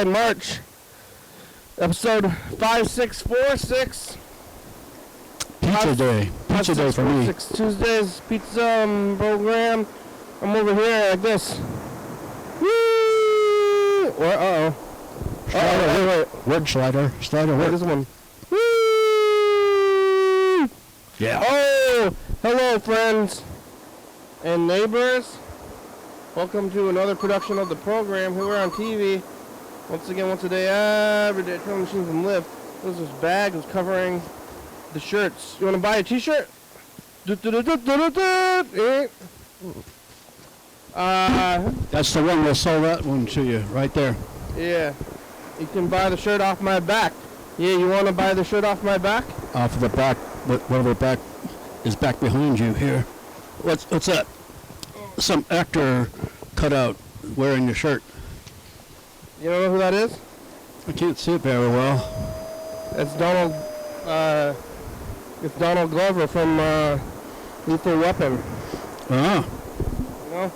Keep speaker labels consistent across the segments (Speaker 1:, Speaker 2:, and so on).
Speaker 1: March. Episode 5646.
Speaker 2: Pizza day. Pizza day for me.
Speaker 1: Tuesdays, pizza program. I'm over here like this. Woo! Uh-oh.
Speaker 2: Wait. Word slider. Slider
Speaker 1: Wait,
Speaker 2: word.
Speaker 1: this one. Woo!
Speaker 2: Yeah.
Speaker 1: Oh! Hello, friends and neighbors. Welcome to another production of the program. Here we're on TV. Once again, once a day, every day, Trail Machines and Live. There's this bag that's covering the shirts. You want to buy a t-shirt?
Speaker 2: That's the one. We'll sell that one to you right there.
Speaker 1: Yeah. You can buy the shirt off my back. Yeah, you want to buy the shirt off my back?
Speaker 2: Off of the back, whatever back is back behind you here. What's that? Some actor cut out wearing the shirt.
Speaker 1: You don't know who that is?
Speaker 2: I can't see it very well.
Speaker 1: It's Donald Glover from Lethal Weapon.
Speaker 2: Ah.
Speaker 1: No?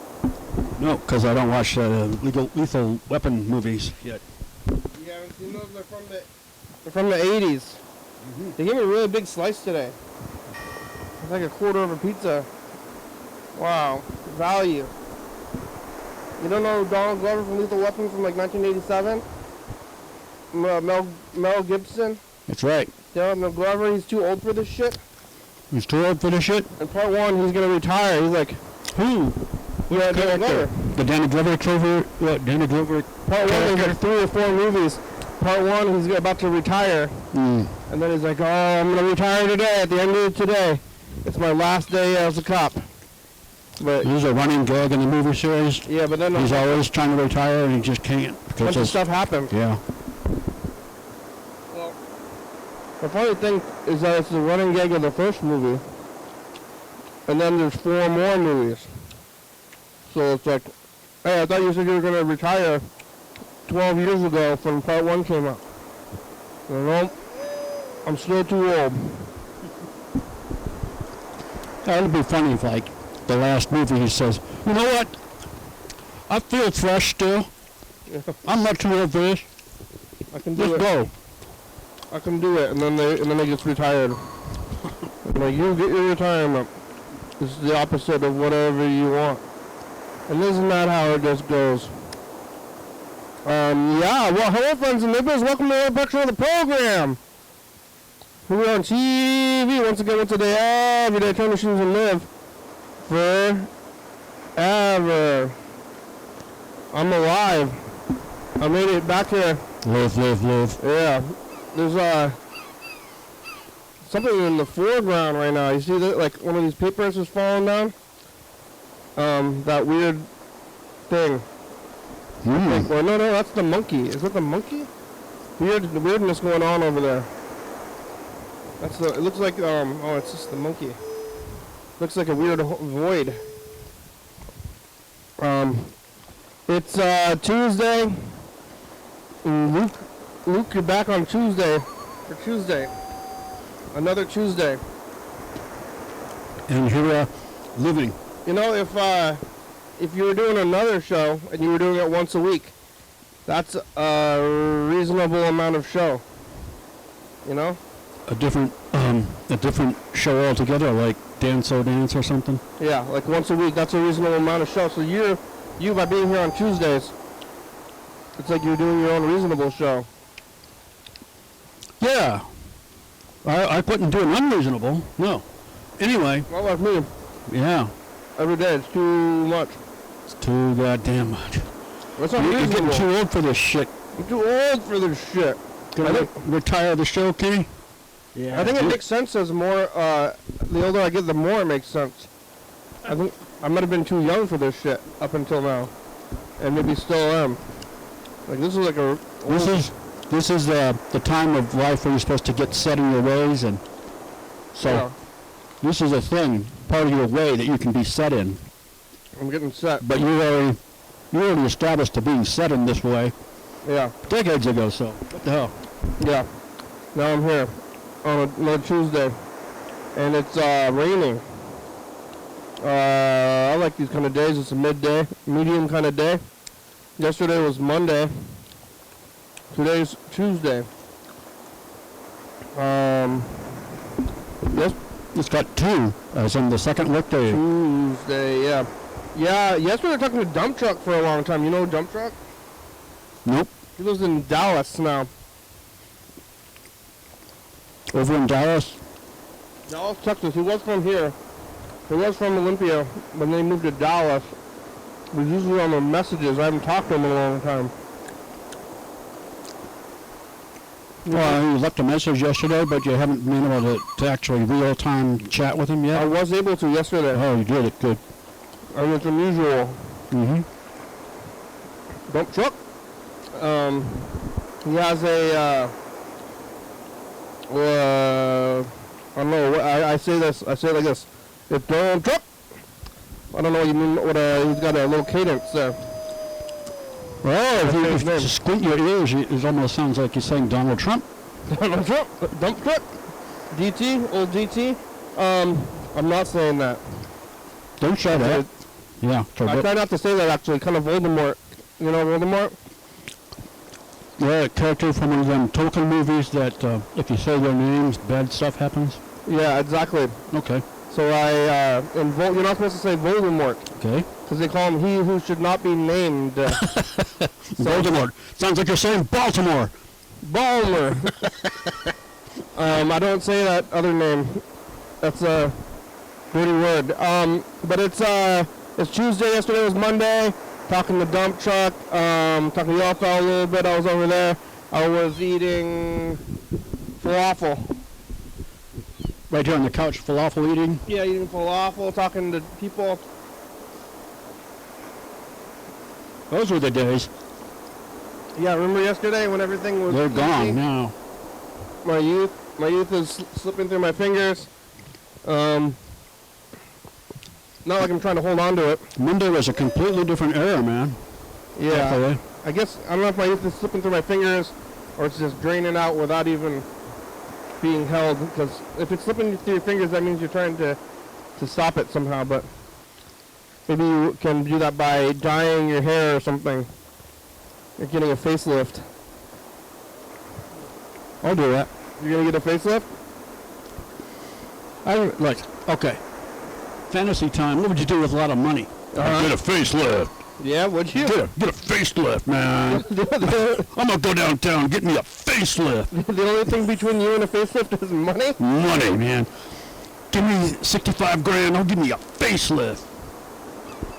Speaker 2: No, because I don't watch Lethal Weapon movies yet.
Speaker 1: You haven't seen those? They're from the 80s. Mm-hmm. They gave me a really big slice today. It's like a quarter of a pizza. Wow. Value. You don't know Donald Glover from Lethal Weapon from like 1987? Mel Gibson?
Speaker 2: That's right.
Speaker 1: Donald Glover, he's too old for this shit.
Speaker 2: He's too old for this shit?
Speaker 1: In part one, he's going to retire. He's like,
Speaker 2: who?
Speaker 1: Yeah, Donald Glover.
Speaker 2: The Danny Glover Clover? What, Danny Glover?
Speaker 1: Part one, there's like 3 or 4 movies. Part one, he's about to retire. And then he's like, oh, I'm going to retire today, at the end of today. It's my last day as a cop. But
Speaker 2: he's a running gag in the movie series.
Speaker 1: Yeah, but then
Speaker 2: he's always trying to retire and he just can't.
Speaker 1: A bunch of stuff happened.
Speaker 2: Yeah.
Speaker 1: Well, the funny thing is that it's the running gag of the first movie. And then there's 4 more movies. So it's like, hey, I thought you said you were going to retire 12 years ago when part 1 came out. No, I'm still too old.
Speaker 2: That would be funny if, like, the last movie he says, you know what? I feel fresh still.
Speaker 1: Yeah.
Speaker 2: I'm not too old for this.
Speaker 1: I can do it.
Speaker 2: Let's go.
Speaker 1: I can do it, and then they get retired. Like, you get your retirement. This is the opposite of whatever you want. And isn't that how it just goes? Yeah, well, hello friends and neighbors, welcome to another production of the program. We're on TV once again, once a day, every day, Trail Machines and Live forever. I'm alive. I made it back here.
Speaker 2: Live.
Speaker 1: Yeah. There's something in the foreground right now. You see that, like one of these papers is falling down? That weird thing. Well, no, that's the monkey. Is that the monkey? Weirdness going on over there. It looks like, oh, it's just the monkey. Looks like a weird void. It's Tuesday. Luke, you're back on Tuesday. For Tuesday. Another Tuesday.
Speaker 2: And you're living.
Speaker 1: You know, if you were doing another show and you were doing it once a week, that's a reasonable amount of show. You know?
Speaker 2: A different show altogether, like Dance or something?
Speaker 1: Yeah, like once a week, that's a reasonable amount of show. So you by being here on Tuesdays, it's like you're doing your own reasonable show.
Speaker 2: Yeah. I couldn't do an unreasonable. No. Anyway.
Speaker 1: Not like me.
Speaker 2: Yeah.
Speaker 1: Every day, it's too much.
Speaker 2: It's too goddamn much.
Speaker 1: That's not
Speaker 2: You're
Speaker 1: reasonable.
Speaker 2: getting too old for this shit.
Speaker 1: I'm too old for this shit.
Speaker 2: Gonna retire the show, Kenny?
Speaker 1: Yeah. I think it makes sense as more, the older I get, the more it makes sense. I think I might have been too young for this shit up until now. And maybe still am. Like, this is like a...
Speaker 2: This is the time of life where you're supposed to get set in your ways, and so
Speaker 1: yeah.
Speaker 2: This is a thing, part of your way that you can be set in.
Speaker 1: I'm getting set.
Speaker 2: But you already established to being set in this way.
Speaker 1: Yeah.
Speaker 2: Decades ago, so what the hell?
Speaker 1: Yeah. Now I'm here on another Tuesday, and it's raining. I like these kind of days. It's a midday, medium kind of day. Yesterday was Monday, Today's Tuesday. Yes,
Speaker 2: It's got 2, as in the second workday.
Speaker 1: Tuesday, yeah. Yeah, yesterday we were talking to Dump Truck for a long time. You know Dump Truck?
Speaker 2: Nope.
Speaker 1: He lives in Dallas now.
Speaker 2: Over in Dallas?
Speaker 1: Dallas, Texas. He was from here. He was from Olympia. When they moved to Dallas, he was usually on the messages. I haven't talked to him in a long time.
Speaker 2: Well, you left a message yesterday, but you haven't been able to actually real-time chat with him yet?
Speaker 1: I was able to yesterday.
Speaker 2: Oh, you did it. Good.
Speaker 1: And it's unusual.
Speaker 2: Mm-hmm.
Speaker 1: Dump Truck. He has a, I don't know, I say this, I say it like this. It's Dump Truck. I don't know what you mean, he's got a little cadence there.
Speaker 2: Well, if
Speaker 1: That's
Speaker 2: you
Speaker 1: his name.
Speaker 2: squint your ears, it almost sounds like you're saying Donald Trump.
Speaker 1: Donald Trump, Dump Truck. DT, old DT. I'm not saying that.
Speaker 2: Don't try that. Yeah.
Speaker 1: I try not to say that actually, kind of Voldemort. You know Voldemort?
Speaker 2: Yeah, a character from one of them Tolkien movies that if you say their names, bad stuff happens.
Speaker 1: Yeah, exactly.
Speaker 2: Okay.
Speaker 1: So you're not supposed to say Voldemort,
Speaker 2: Okay.
Speaker 1: because they call him he who should not be named.
Speaker 2: Baltimore. Sounds like you're saying Baltimore.
Speaker 1: Balmer. I don't say that other name. That's a dirty word. But it's Tuesday. Yesterday was Monday. Talking to Dump Truck. Talking to y'all a little bit. I was over there. I was eating falafel.
Speaker 2: Right here on the couch, falafel eating.
Speaker 1: Yeah, eating falafel. Talking to people.
Speaker 2: Those were the days.
Speaker 1: Yeah, remember yesterday when everything was
Speaker 2: They're
Speaker 1: easy?
Speaker 2: gone now.
Speaker 1: My youth is slipping through my fingers. Not like I'm trying to hold on to it.
Speaker 2: Monday was a completely different era, man.
Speaker 1: Yeah.
Speaker 2: Okay.
Speaker 1: I guess, I don't know if my youth is slipping through my fingers or it's just draining out without even being held. Because if it's slipping through your fingers, that means you're trying to stop it somehow. But maybe you can do that by dyeing your hair or something. You're getting a facelift.
Speaker 2: I'll do that.
Speaker 1: You're going to get a facelift?
Speaker 2: Okay. Fantasy time. What would you do with a lot of money? Get a facelift.
Speaker 1: Yeah, would you?
Speaker 2: Get a facelift, man. I'm gonna go downtown and get me a facelift.
Speaker 1: The only thing between you and a facelift is money?
Speaker 2: Money, man. Give me 65 grand. I'll give me a facelift.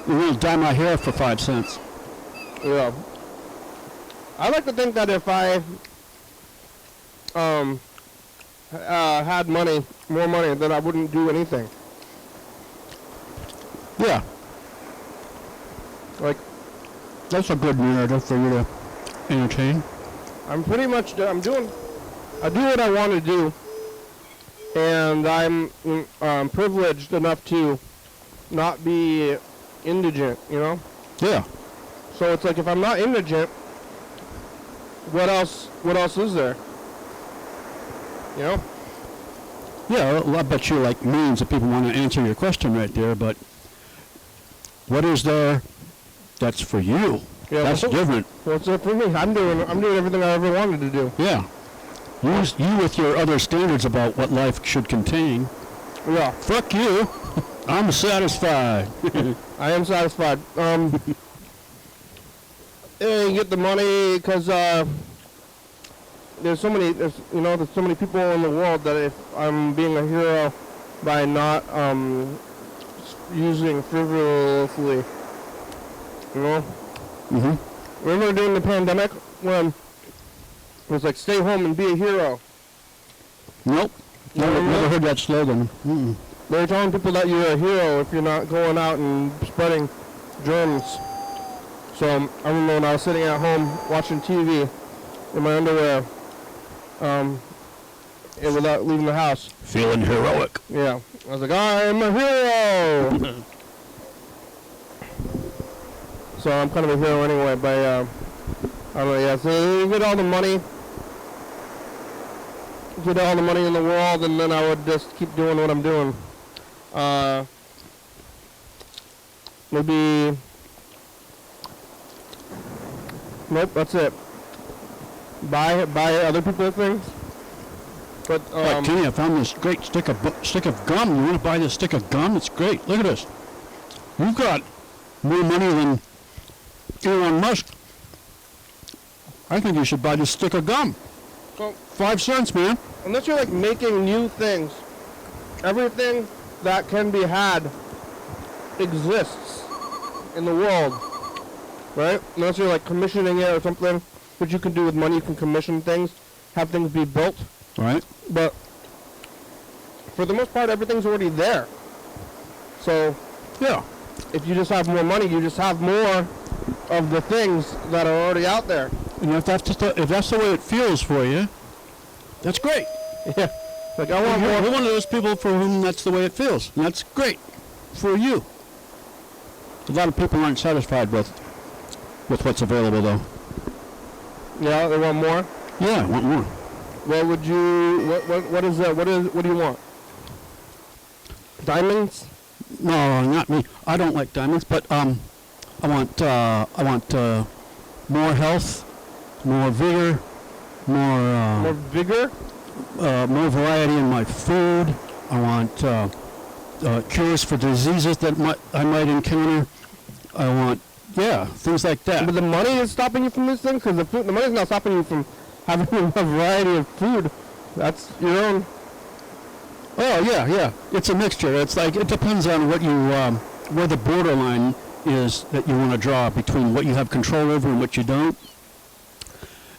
Speaker 2: I'm gonna dye my hair for 5 cents.
Speaker 1: Yeah. I like to think that if I had more money, then I wouldn't do anything.
Speaker 2: Yeah.
Speaker 1: Like,
Speaker 2: That's a good narrative for you to entertain.
Speaker 1: I'm pretty much, I do what I want to do, and I'm privileged enough to not be indigent, you know?
Speaker 2: Yeah.
Speaker 1: So it's like, if I'm not indigent, what else is there? You know?
Speaker 2: Yeah, well, I bet you like millions of people want to answer your question right there, but what is there that's for you?
Speaker 1: Yeah,
Speaker 2: That's different.
Speaker 1: What's up for me? I'm doing everything I ever wanted to do.
Speaker 2: Yeah. You with your other standards about what life should contain.
Speaker 1: Yeah.
Speaker 2: Fuck you. I'm satisfied.
Speaker 1: I am satisfied. You get the money because there's so many people in the world that if I'm being a hero by not using frivolously, you know.
Speaker 2: Mm-hmm.
Speaker 1: Remember during the pandemic when it was like stay home and be a hero?
Speaker 2: Nope. Never heard that slogan. Mm-mm.
Speaker 1: They're telling people that you're a hero if you're not going out and spreading germs. So I remember when I was sitting at home watching TV in my underwear, and without leaving the house.
Speaker 2: Feeling heroic.
Speaker 1: Yeah, I was like, I'm a hero. So I'm kind of a hero anyway. But I don't know. Yeah, so you get all the money. Get all the money in the world, and then I would just keep doing what I'm doing. Maybe. Nope, that's it. buy other people's things. But
Speaker 2: Like, Kenny, I found this great stick of gum. You want to buy this stick of gum? It's great. Look at this. You've got more money than Elon Musk. I think you should buy this stick of gum.
Speaker 1: so
Speaker 2: 5 cents, man.
Speaker 1: unless you're like making new things, everything that can be had exists in the world, right? Unless you're like commissioning it or something, which you can do with money. You can commission things, have things be built.
Speaker 2: Right?
Speaker 1: But for the most part, everything's already there. So
Speaker 2: Yeah.
Speaker 1: if you just have more money, you just have more of the things that are already out there.
Speaker 2: And if that's the way it feels for you, that's great.
Speaker 1: Yeah. Like I want
Speaker 2: You're
Speaker 1: more.
Speaker 2: one of those people for whom that's the way it feels, and that's great for you. A lot of people aren't satisfied with what's available, though.
Speaker 1: Yeah, they want more.
Speaker 2: Yeah, I want more.
Speaker 1: What would you? What is that? What do you want? Diamonds?
Speaker 2: No, not me. I don't like diamonds, but I want more health, more vigor,
Speaker 1: More vigor?
Speaker 2: more variety in my food. I want cures for diseases that I might encounter. I want, things like that.
Speaker 1: But the money is stopping you from these things, because the money is not stopping you from having a variety of food. That's your own.
Speaker 2: Oh, yeah. It's a mixture. It's like, it depends on what you, where the borderline is that you want to draw between what you have control over and what you don't.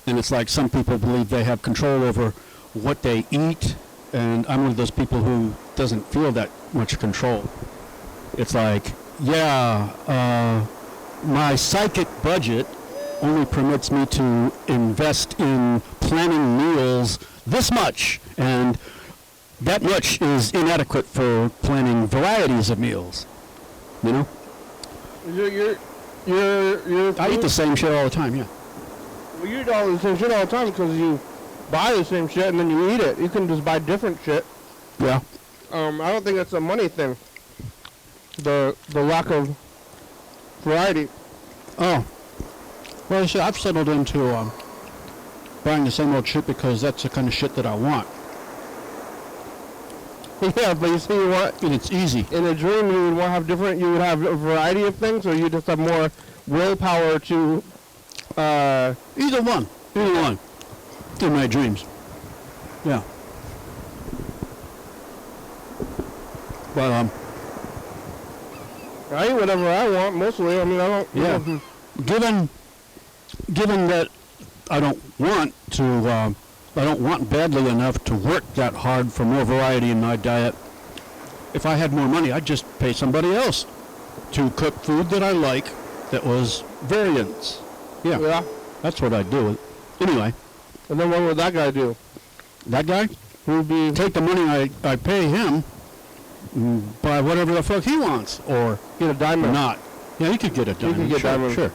Speaker 2: And it's like some people believe they have control over what they eat, and I'm one of those people who doesn't feel that much control. It's like, my psychic budget only permits me to invest in planning meals this much, and that much is inadequate for planning varieties of meals. You know? I eat the same shit all the time, yeah.
Speaker 1: Well, you eat all the same shit all the time because you buy the same shit and then you eat it. You can just buy different shit.
Speaker 2: Yeah.
Speaker 1: I don't think it's a money thing. The lack of variety.
Speaker 2: Oh. Well, see, I've settled into buying the same old shit because that's the kind of shit that I want.
Speaker 1: Yeah, but you see, you want,
Speaker 2: And it's easy.
Speaker 1: in a dream, you would want to have different. You would have a variety of things, or you just have more willpower to.
Speaker 2: Either one. In my dreams. Yeah. But,
Speaker 1: I eat whatever I want mostly. I mean, I don't.
Speaker 2: Yeah. Given that I don't want badly enough to work that hard for more variety in my diet, if I had more money, I'd just pay somebody else to cook food that I like that was variance. Yeah,
Speaker 1: Yeah.
Speaker 2: that's what I'd do. Anyway,
Speaker 1: And then what would that guy do?
Speaker 2: that guy,
Speaker 1: He would be.
Speaker 2: take the money I pay him, buy whatever the fuck he wants, or
Speaker 1: Get a diamond.
Speaker 2: not. Yeah, you could get a diamond.
Speaker 1: could get
Speaker 2: sure,
Speaker 1: diamond.
Speaker 2: Sure.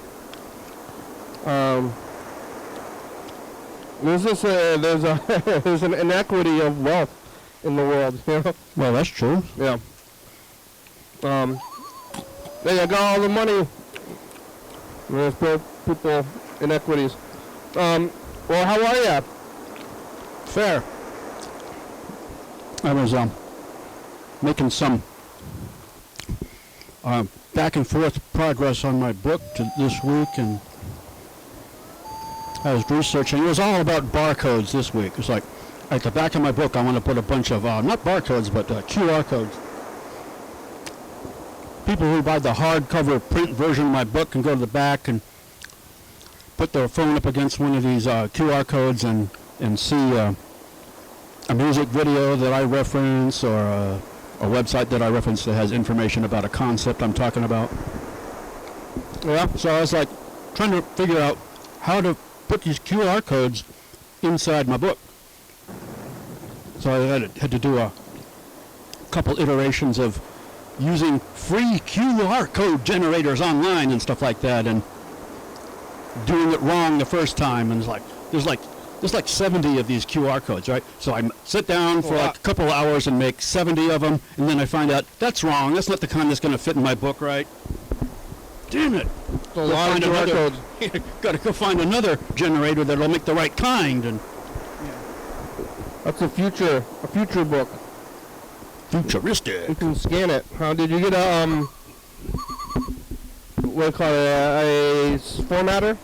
Speaker 1: There's an inequity of wealth in the world. You know?
Speaker 2: Well, that's true.
Speaker 1: Yeah. They got all the money. There's people inequities. Well, how are you?
Speaker 2: Fair. I was making some back and forth progress on my book this week, and I was researching. It was all about barcodes this week. It's like at the back of my book, I want to put a bunch of not barcodes, but QR codes. People who buy the hardcover print version of my book can go to the back and put their phone up against one of these QR codes and see a music video that I reference, or a website that I reference that has information about a concept I'm talking about.
Speaker 1: Yeah.
Speaker 2: So I was like trying to figure out how to put these QR codes inside my book. So I had to do a couple iterations of using free QR code generators online and stuff like that, and doing it wrong the first time. And there's like 70 of these QR codes, right? So I sit down for like a couple hours and make 70 of them, and then I find out that's wrong. That's not the kind that's going to fit in my book, right? damn it.
Speaker 1: It's a lot of QR codes.
Speaker 2: Got to go find another generator that'll make the right kind. And
Speaker 1: That's a future book.
Speaker 2: futuristic.
Speaker 1: You can scan it. How did you get a what do you call it? A formatter?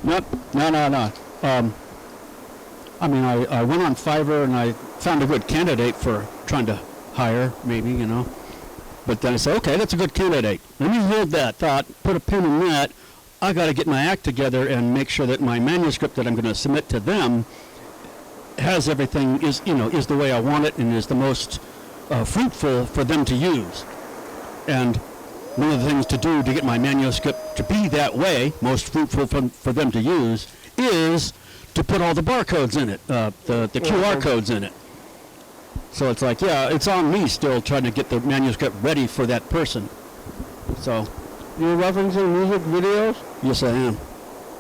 Speaker 2: No. I mean, I went on Fiverr and I found a good candidate for trying to hire, maybe, you know. But then I said, okay, that's a good candidate. Let me hold that thought, put a pin in that. I got to get my act together and make sure that my manuscript that I'm going to submit to them has everything, is the way I want it and is the most fruitful for them to use. And one of the things to do to get my manuscript to be that way, most fruitful for them to use, is to put all the barcodes in it, the QR codes in it. So it's like, yeah, it's on me still trying to get the manuscript ready for that person. So.
Speaker 1: You're referencing music videos?
Speaker 2: Yes, I am.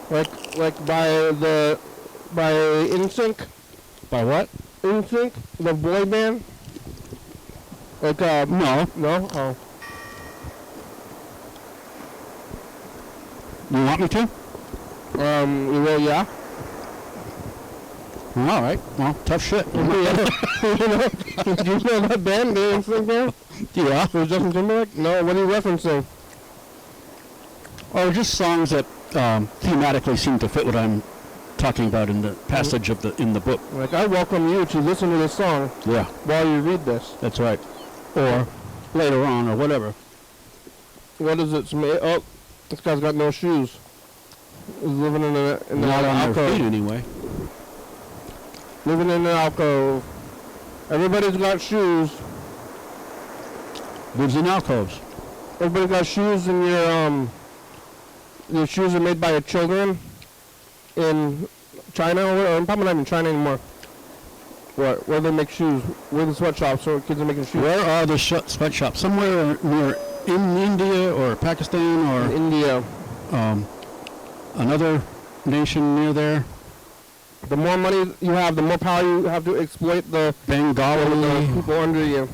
Speaker 1: Like by NSYNC?
Speaker 2: By what?
Speaker 1: NSYNC, the boy band? Like,
Speaker 2: No.
Speaker 1: No? Oh.
Speaker 2: You want me to?
Speaker 1: You will, yeah.
Speaker 2: All right. Well, tough shit.
Speaker 1: Do you know that band, the NSYNC band?
Speaker 2: Yeah.
Speaker 1: So Justin Timberlake? No, what are you referencing?
Speaker 2: Oh, just songs that thematically seem to fit what I'm talking about in the passage in the book.
Speaker 1: Like, I welcome you to listen to this song.
Speaker 2: Yeah.
Speaker 1: While you read this.
Speaker 2: That's right. Or later on, or whatever.
Speaker 1: What is it? Oh, this guy's got no shoes. He's living in an
Speaker 2: Not on
Speaker 1: alcove.
Speaker 2: their feet, anyway.
Speaker 1: Living in an alcove. Everybody's got shoes.
Speaker 2: Lives in alcoves.
Speaker 1: Everybody's got shoes, and your shoes are made by your children in China, or probably not in China anymore. Where they make shoes? Where the sweatshops where kids are making shoes?
Speaker 2: Where are the sweatshops? Somewhere near in India or Pakistan or
Speaker 1: in India.
Speaker 2: Another nation near there.
Speaker 1: The more money you have, the more power you have to exploit the
Speaker 2: Bengali
Speaker 1: people under you.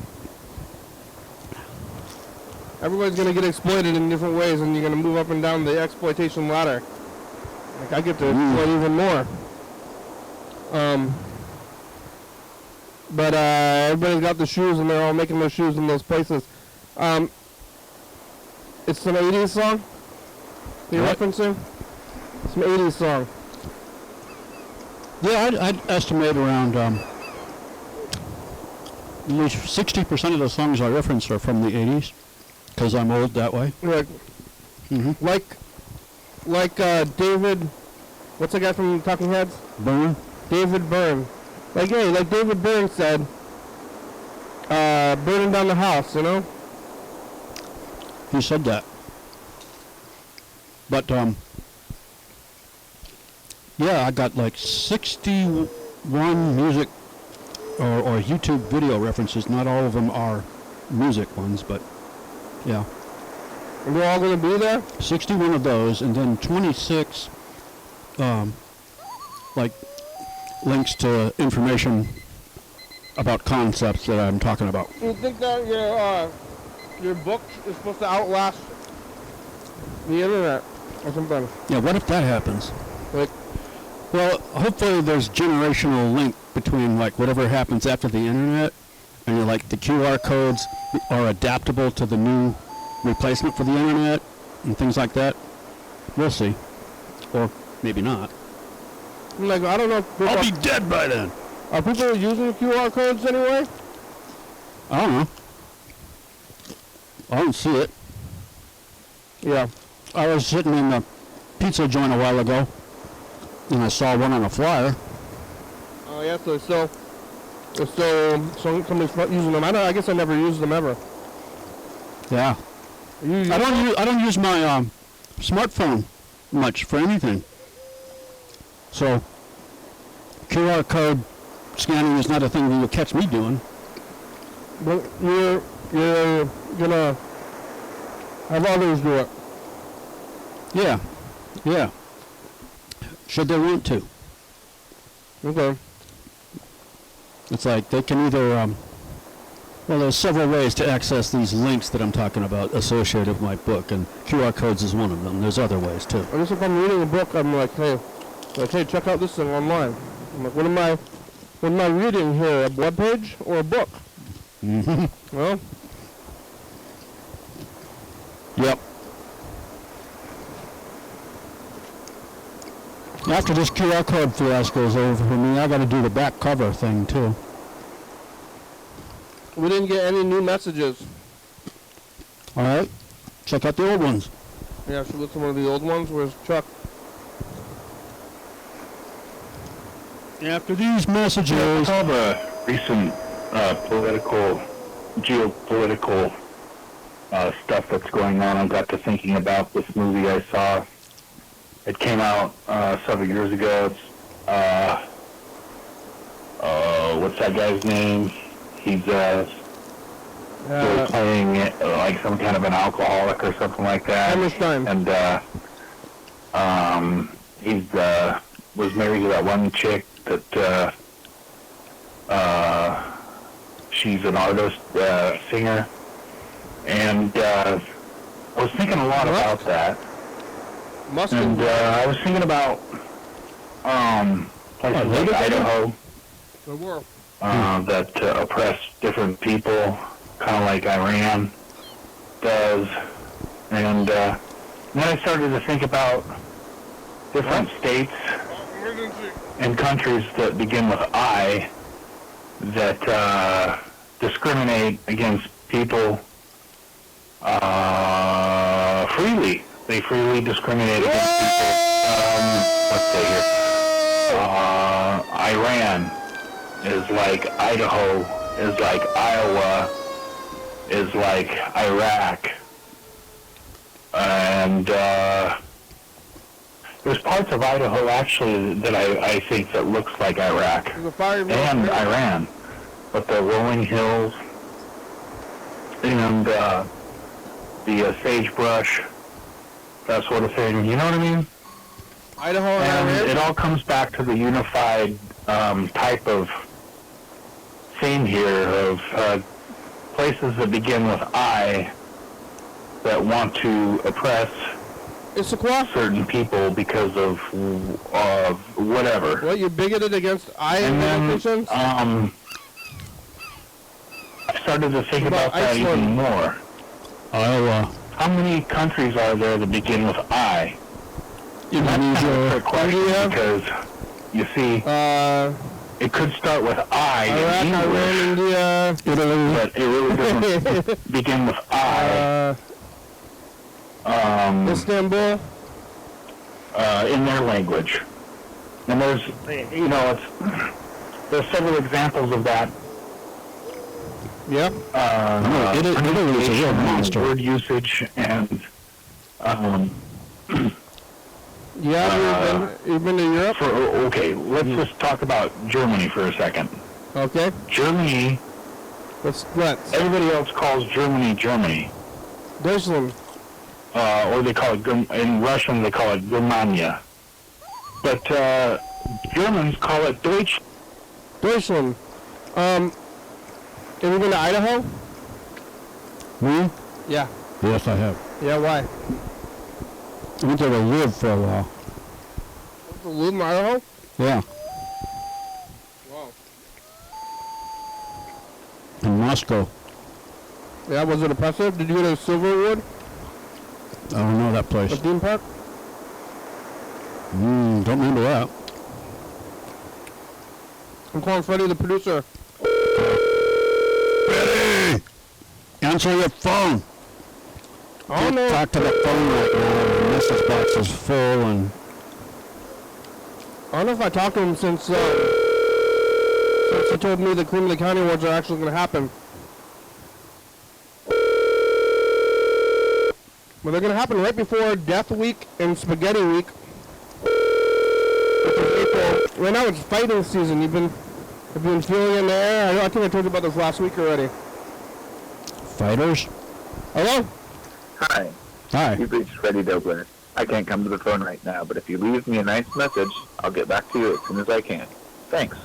Speaker 1: Everybody's going to get exploited in different ways, and you're going to move up and down the exploitation ladder. Like, I get to exploit even more. But everybody's got the shoes, and they're all making their shoes in those places. It's an 80s song? You're referencing? It's an 80s song.
Speaker 2: Yeah, I'd estimate around at least 60% of the songs I reference are from the 80s, because I'm old that way.
Speaker 1: Like David, what's the guy from Talking Heads?
Speaker 2: Byrne?
Speaker 1: David Byrne. Like David Byrne said, burning down the house, you know?
Speaker 2: He said that. But, yeah, I got like 61 music or YouTube video references. Not all of them are music ones, but yeah.
Speaker 1: And they're all going to be there?
Speaker 2: 61 of those, and then 26 like links to information about concepts that I'm talking about.
Speaker 1: Do you think that your book is supposed to outlast the internet or something?
Speaker 2: Yeah, what if that happens?
Speaker 1: Like,
Speaker 2: well, hopefully there's generational link between like whatever happens after the internet and like the QR codes are adaptable to the new replacement for the internet and things like that. We'll see. Or maybe not.
Speaker 1: like, I don't know.
Speaker 2: I'll be dead by then.
Speaker 1: Are people using QR codes anyway?
Speaker 2: I don't know. I don't see it.
Speaker 1: Yeah.
Speaker 2: I was sitting in the pizza joint a while ago and I saw one on a flyer.
Speaker 1: Oh yeah, so somebody's using them. I guess I never used them ever.
Speaker 2: Yeah. I don't use my smartphone much for anything. So QR code scanning is not a thing that you'll catch me doing.
Speaker 1: But you're gonna have others do it.
Speaker 2: Yeah. Yeah. Should they want to.
Speaker 1: Okay.
Speaker 2: It's like they can either Well, there's several ways to access these links that I'm talking about associated with my book, and QR codes is one of them. There's other ways, too.
Speaker 1: I guess if I'm reading a book, I'm like, hey, check out this thing online. I'm like, what am I reading here, a web page or a book?
Speaker 2: Mm-hmm.
Speaker 1: Well,
Speaker 2: Yep. After this QR code fiasco is over for me, I got to do the back cover thing, too.
Speaker 1: we didn't get any new messages.
Speaker 2: All right? Check out the old ones.
Speaker 1: Yeah, should we look at one of the old ones? Where's Chuck?
Speaker 2: After these messages...
Speaker 3: With all the recent geopolitical stuff that's going on, I got to thinking about this movie I saw. It came out several years ago. It's, what's that guy's name? He's playing like some kind of an alcoholic or something like that.
Speaker 1: Hammerstein.
Speaker 3: And he's was married to that one chick that she's an artist, singer, and I was thinking a lot about that. And I was thinking about places like Idaho that oppress different people, kind of like Iran does. And then I started to think about different states and countries that begin with I that discriminate against people freely. They freely discriminate against people. Let's say here. Iran is like Idaho, is like Iowa, is like Iraq. And there's parts of Idaho actually that I think that looks like Iraq and Iran. But the rolling hills and the sagebrush, that sort of thing, you know what I mean?
Speaker 1: Idaho
Speaker 3: and
Speaker 1: Iran?
Speaker 3: It all comes back to the unified type of theme here of places that begin with I that want to oppress certain people because of whatever.
Speaker 1: What, you bigoted against I
Speaker 3: and then
Speaker 1: locations?
Speaker 3: I started to think about that
Speaker 1: Iceland?
Speaker 3: even more.
Speaker 2: Iowa.
Speaker 3: How many countries are there that begin with I? That's kind of a trick question because, you see, it could start with I
Speaker 1: Iraq,
Speaker 3: in English,
Speaker 1: Iran, India, Italy.
Speaker 3: but it really doesn't begin with I.
Speaker 1: Istanbul.
Speaker 3: In their language. And there's, there's several examples of that.
Speaker 1: Yeah.
Speaker 2: Italy is a real monster.
Speaker 3: Word usage and,
Speaker 1: Yeah, you've been to Europe?
Speaker 3: okay, let's just talk about Germany for a second.
Speaker 1: Okay.
Speaker 3: Germany,
Speaker 1: Let's.
Speaker 3: everybody else calls Germany, Germany.
Speaker 1: Deutschland.
Speaker 3: Or they call it, in Russian they call it Germania. But Germans call it Deutsch.
Speaker 1: Deutschland. Have you been to Idaho?
Speaker 2: Me?
Speaker 1: Yeah.
Speaker 2: Yes, I have.
Speaker 1: Yeah, why?
Speaker 2: I went there to live for a while.
Speaker 1: To live in Idaho?
Speaker 2: Yeah.
Speaker 1: Wow.
Speaker 2: In Moscow.
Speaker 1: Yeah, was it oppressive? Did you go to Silverwood?
Speaker 2: I don't know that
Speaker 1: The
Speaker 2: place.
Speaker 1: theme park?
Speaker 2: Don't remember that.
Speaker 1: I'm calling Freddie, the producer.
Speaker 2: Betty! Answer your phone!
Speaker 1: Oh, no.
Speaker 2: Talk to the phone right now. The message box is full and...
Speaker 1: I don't know if I talked to him since he told me the Cleveland County Awards are actually going to happen. Well, they're going to happen right before Death Week and Spaghetti Week. Which is April. Right now it's fighting season. Have you been feeling it in the air? I think I told you about this last week already.
Speaker 2: Fighters?
Speaker 1: Hello?
Speaker 4: Hi,
Speaker 2: Hi.
Speaker 4: you've reached Freddie Dobler. I can't come to the phone right now, but if you leave me a nice message, I'll get back to you as soon as I can. Thanks.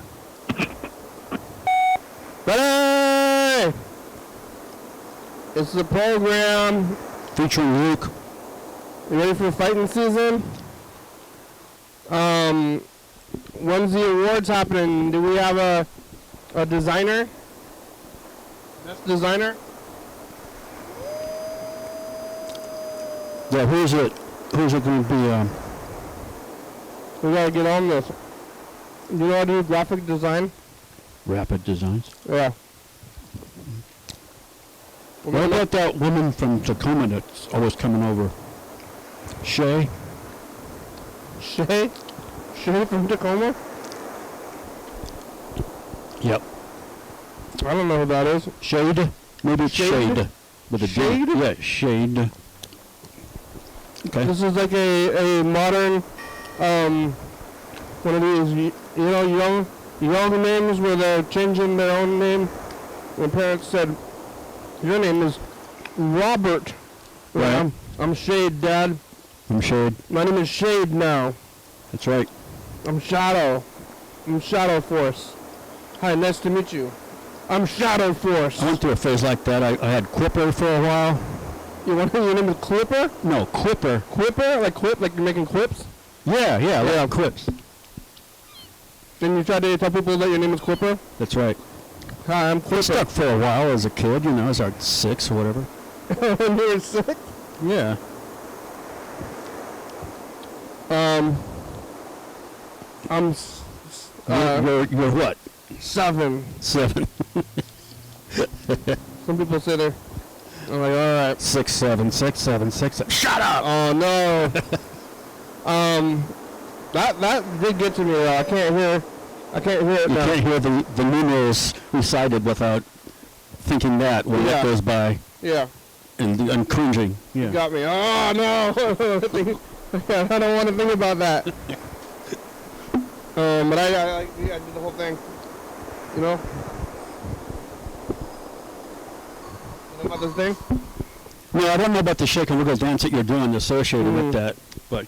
Speaker 1: Freddie! It's the program.
Speaker 2: featuring Luke.
Speaker 1: You ready for fighting season? When's the awards happening? Do we have a designer? Best designer?
Speaker 2: Yeah, who's it going to be?
Speaker 1: We gotta get on this. You know how to do graphic design?
Speaker 2: Rapid Designs.
Speaker 1: Yeah.
Speaker 2: What about that woman from Tacoma that's always coming over? Shay?
Speaker 1: Shay? Shay from Tacoma?
Speaker 2: Yep.
Speaker 1: I don't know who that is.
Speaker 2: Shade? Maybe it's
Speaker 1: Shade?
Speaker 2: Shade. With a D.
Speaker 1: Shade?
Speaker 2: Yeah, Shade. Okay.
Speaker 1: This is like a modern, one of these, you know, young names where they're changing their own name. When parents said, your name is Robert.
Speaker 2: Right.
Speaker 1: I'm Shade, Dad.
Speaker 2: I'm Shade.
Speaker 1: My name is Shade now.
Speaker 2: That's right.
Speaker 1: I'm Shadow. I'm Shadow Force. Hi, nice to meet you. I'm Shadow Force.
Speaker 2: I went through a phase like that. I had Quipper for a while.
Speaker 1: You want your name is Clipper?
Speaker 2: No, Quipper.
Speaker 1: Quipper? Like quip? Like you're making quips?
Speaker 2: Yeah, like quips.
Speaker 1: Then you try to tell people that your name is Clipper?
Speaker 2: That's right.
Speaker 1: Hi, I'm
Speaker 2: I
Speaker 1: Clipper.
Speaker 2: stuck for a while as a kid, I was like 6 or whatever.
Speaker 1: When you were 6?
Speaker 2: Yeah. You're what?
Speaker 1: 7.
Speaker 2: 7.
Speaker 1: Some people say they're. I'm like, all right.
Speaker 2: 6, 7, 6, 7, 6, 7. Shut up!
Speaker 1: Oh no. That did get to me though. I can't hear it
Speaker 2: You
Speaker 1: now.
Speaker 2: can't hear the numerals recited without thinking that when
Speaker 1: Yeah.
Speaker 2: it goes by
Speaker 1: Yeah,
Speaker 2: and cringing.
Speaker 1: you
Speaker 2: Yeah.
Speaker 1: got me. Oh no. I don't want to think about that. But I did the whole thing. You know. You know about this thing?
Speaker 2: No, I don't know about the shake and wiggle dance that you're doing associated
Speaker 1: Mm.
Speaker 2: with that, but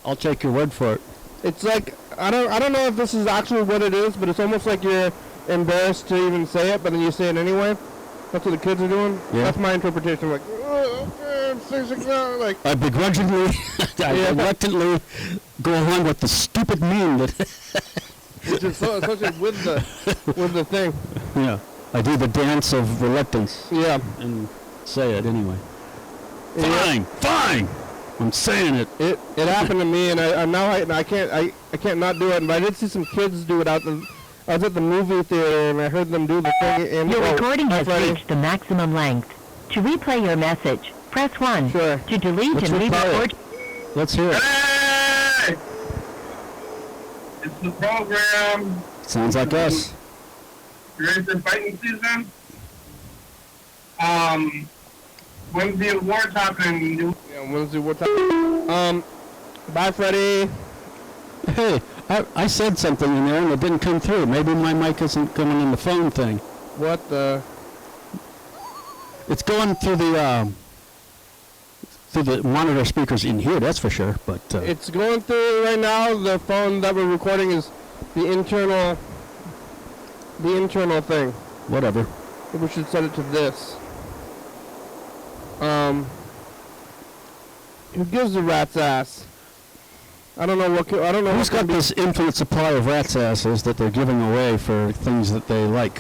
Speaker 2: I'll take your word for it.
Speaker 1: It's like I don't know if this is actually what it is, but it's almost like you're embarrassed to even say it, but then you say it anyway. That's what the kids are doing.
Speaker 2: Yeah.
Speaker 1: That's my interpretation. Like, oh, okay, 6 o'clock. Like,
Speaker 2: I begrudgingly, I
Speaker 1: Yeah.
Speaker 2: reluctantly go along with the stupid meme that,
Speaker 1: which is so associated with the thing.
Speaker 2: yeah, I do the dance of reluctance
Speaker 1: Yeah.
Speaker 2: and say it anyway.
Speaker 1: Yeah.
Speaker 2: Fine, I'm saying it.
Speaker 1: It happened to me, and I can't not do it. And I did see some kids do it I was at the movie theater, and I heard them do the thing. And
Speaker 5: Your recording has
Speaker 1: Friday.
Speaker 5: reached the maximum length. To replay your message, press 1.
Speaker 1: Sure.
Speaker 5: To delete
Speaker 2: Let's
Speaker 5: and
Speaker 2: replay
Speaker 5: re-record.
Speaker 2: Let's hear it.
Speaker 3: Hey! It's the program.
Speaker 2: Sounds like us.
Speaker 3: You ready for fighting season? When's the awards happening?
Speaker 1: Yeah, Wednesday, what time? Bye, Freddie.
Speaker 2: Hey, I said something in there and it didn't come through. Maybe my mic isn't coming in the phone thing.
Speaker 1: What the?
Speaker 2: It's going through the monitor speakers in here, that's for sure. But
Speaker 1: It's going through right now. The phone that we're recording is the internal thing.
Speaker 2: whatever.
Speaker 1: We should set it to this. Who gives a rat's ass? I don't know what. I don't know.
Speaker 2: Who's
Speaker 1: what
Speaker 2: got
Speaker 1: can
Speaker 2: this infinite supply of rat's asses that they're giving away for things that they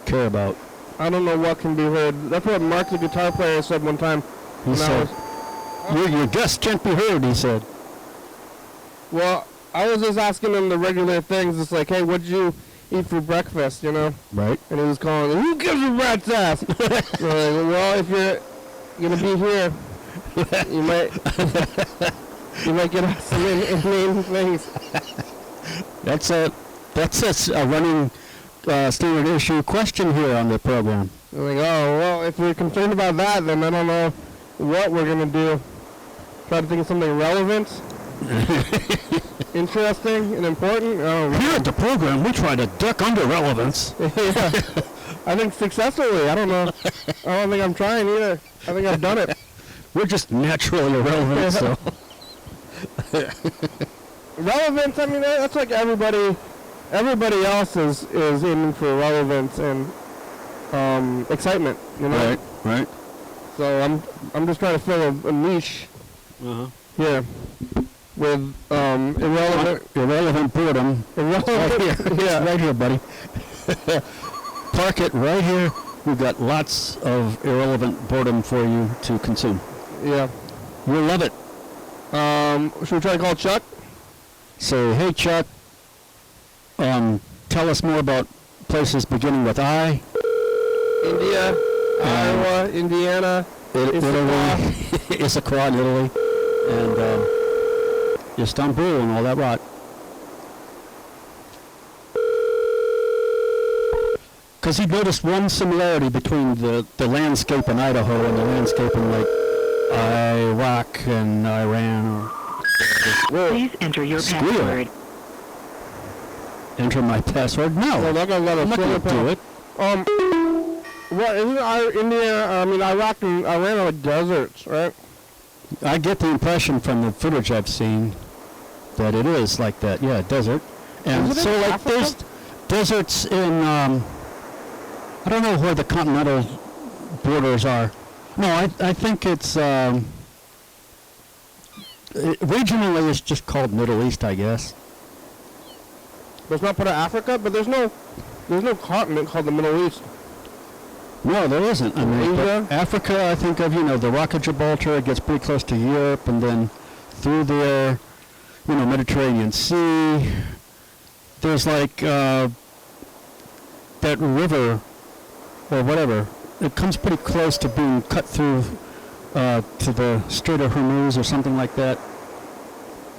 Speaker 2: care about?
Speaker 1: I don't know what can be heard. That's what Mark, the guitar player, said one time.
Speaker 2: He
Speaker 1: when I
Speaker 2: said,
Speaker 1: was,
Speaker 2: your guest can't be heard, he said.
Speaker 1: well, I was just asking him the regular things. It's like, hey, what'd you eat for breakfast? You know?
Speaker 2: Right.
Speaker 1: And he was calling, who gives a rat's ass? And I'm like, well, if you're gonna be here, you might get us some inane things.
Speaker 2: That's a running standard issue question here on the program.
Speaker 1: I'm like, oh, well, if we're concerned about that, then I don't know what we're gonna do. Try to think of something relevant, interesting, and important. Oh,
Speaker 2: Here at the program, we try to duck under relevance.
Speaker 1: yeah. I think successfully. I don't know. I don't think I'm trying either. I think I've done it.
Speaker 2: We're just naturally irrelevant, so.
Speaker 1: Relevance, I mean, that's like everybody else is aiming for relevance and excitement, you know?
Speaker 2: Right.
Speaker 1: So I'm just trying to fill a niche
Speaker 2: Uh-huh.
Speaker 1: here with
Speaker 2: Irrelevant boredom.
Speaker 1: irrelevant.
Speaker 2: Yeah, right here, buddy. Park it right here. We've got lots of irrelevant boredom for you to consume.
Speaker 1: Yeah.
Speaker 2: You'll love it.
Speaker 1: Should we try to call Chuck?
Speaker 2: So, hey, Chuck, tell us more about places beginning with I.
Speaker 1: India, Iowa, Indiana,
Speaker 2: Italy, Issaquah in Italy, and Istanbul and all that rot. Because he noticed one similarity between the landscape in Idaho and the landscape in like Iraq and Iran. Or
Speaker 5: Please enter your
Speaker 2: Squeal.
Speaker 5: password.
Speaker 2: enter my password. No,
Speaker 1: Well, they're gonna let
Speaker 2: I'm
Speaker 1: us
Speaker 2: not going to do it.
Speaker 1: What isn't Iraq and Iran are like deserts, right?
Speaker 2: I get the impression from the footage I've seen that it is like that. Yeah, desert. And
Speaker 1: Isn't it
Speaker 2: so like
Speaker 1: Africa?
Speaker 2: there's deserts in I don't know where the continental borders are. No, I think it's regionally it's just called Middle East, I guess.
Speaker 1: But it's not part of Africa, but there's no continent called the Middle East.
Speaker 2: No, there isn't. I mean, but
Speaker 1: Asia?
Speaker 2: Africa, I think of, the Rock of Gibraltar. It gets pretty close to Europe, and then through there, Mediterranean Sea. There's like that river or whatever. It comes pretty close to being cut through to the Strait of Hormuz or something like that.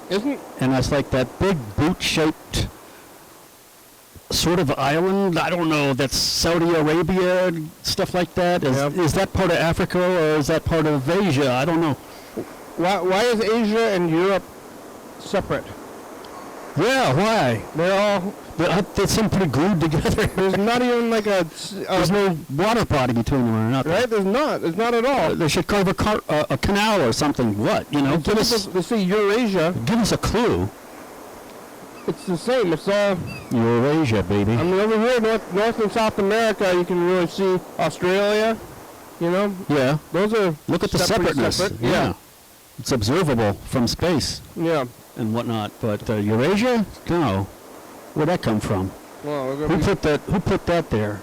Speaker 1: Isn't
Speaker 2: And it's like that big boot-shaped sort of island. I don't know. That's Saudi Arabia, stuff like that. Is that part of Africa or is that part of Asia? I don't know.
Speaker 1: why is Asia and Europe separate?
Speaker 2: Yeah, why? They seem pretty glued together.
Speaker 1: There's not even like
Speaker 2: There's no water body between them or nothing.
Speaker 1: right. There's not. There's not at all.
Speaker 2: They should carve a canal or something. What? Give us
Speaker 1: They say Eurasia.
Speaker 2: a clue.
Speaker 1: It's the same. It's all.
Speaker 2: Eurasia, baby.
Speaker 1: I mean, over here, North and South America, you can really see Australia.
Speaker 2: Yeah.
Speaker 1: Those are.
Speaker 2: Look at the separateness.
Speaker 1: Separate.
Speaker 2: Yeah. It's observable from space
Speaker 1: Yeah.
Speaker 2: and whatnot. But Eurasia? No. Where'd that come from?
Speaker 1: Well, we're
Speaker 2: Who
Speaker 1: gonna
Speaker 2: put that there?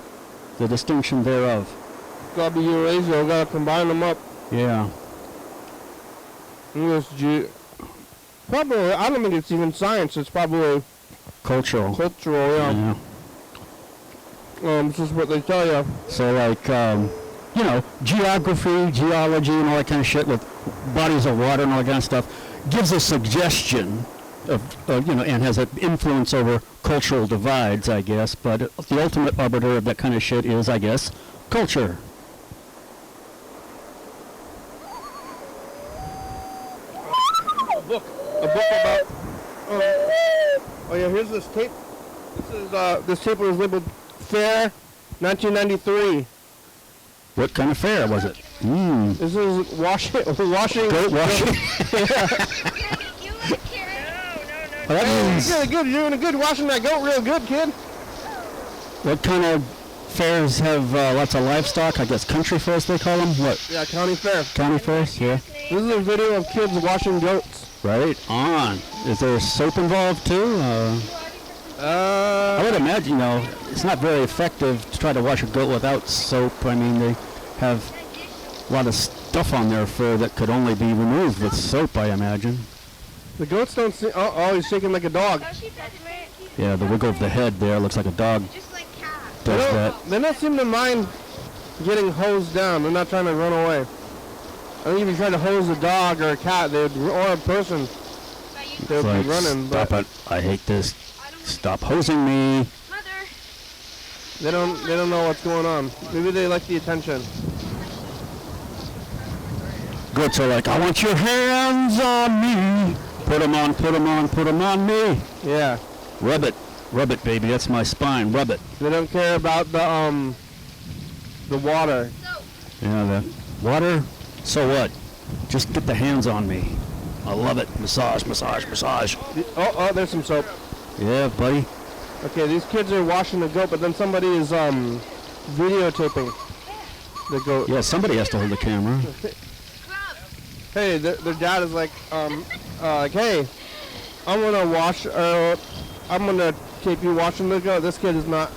Speaker 2: The distinction thereof.
Speaker 1: gotta be Eurasia. We gotta combine them up.
Speaker 2: Yeah.
Speaker 1: Probably. I don't think it's even science. It's probably
Speaker 2: Cultural.
Speaker 1: cultural. Yeah. This is what they tell you.
Speaker 2: So like, geography, geology, and all that kind of shit with bodies of water and all that kind of stuff gives a suggestion of and has an influence over cultural divides, I guess. But the ultimate arbiter of that kind of shit is, I guess, culture.
Speaker 1: A book about. Oh yeah, here's this tape. This tape was labeled Fair, 1993.
Speaker 2: What kind of fair was it?
Speaker 1: This is washing.
Speaker 2: Goat washing. Well, that means,
Speaker 1: You're good. You're doing good. Washing that goat real good, kid.
Speaker 2: what kind of fairs have lots of livestock? I guess country fairs they call them. What?
Speaker 1: Yeah, county fair.
Speaker 2: County fairs? Yeah.
Speaker 1: This is a video of kids washing goats.
Speaker 2: Right on. Is there soap involved too? I would imagine, it's not very effective to try to wash a goat without soap. I mean, they have a lot of stuff on their fur that could only be removed with soap, I imagine.
Speaker 1: The goats don't see. Oh, he's shaking like a dog.
Speaker 2: Yeah, the wiggle of the head there looks like a dog does that.
Speaker 1: They don't seem to mind getting hosed down. They're not trying to run away. I think if you try to hose a dog or a cat, or a person, they'd
Speaker 2: It's like,
Speaker 1: be running.
Speaker 2: Stop
Speaker 1: But
Speaker 2: it. I hate this. Stop hosing me.
Speaker 1: they don't know what's going on. Maybe they like the attention.
Speaker 2: Goats are like, I want your hands on me. Put 'em on, put 'em on, put 'em on me.
Speaker 1: Yeah.
Speaker 2: Rub it, baby. That's my spine. Rub it.
Speaker 1: They don't care about the water.
Speaker 2: Yeah, the water. So what? Just get the hands on me. I love it. Massage, massage, massage.
Speaker 1: Oh, there's some soap.
Speaker 2: Yeah, buddy.
Speaker 1: Okay, these kids are washing the goat, but then somebody is videotaping. The goat.
Speaker 2: Yeah, somebody has to hold the camera.
Speaker 1: Hey, their dad is like, hey, I'm gonna tape you watching the goat. This kid is not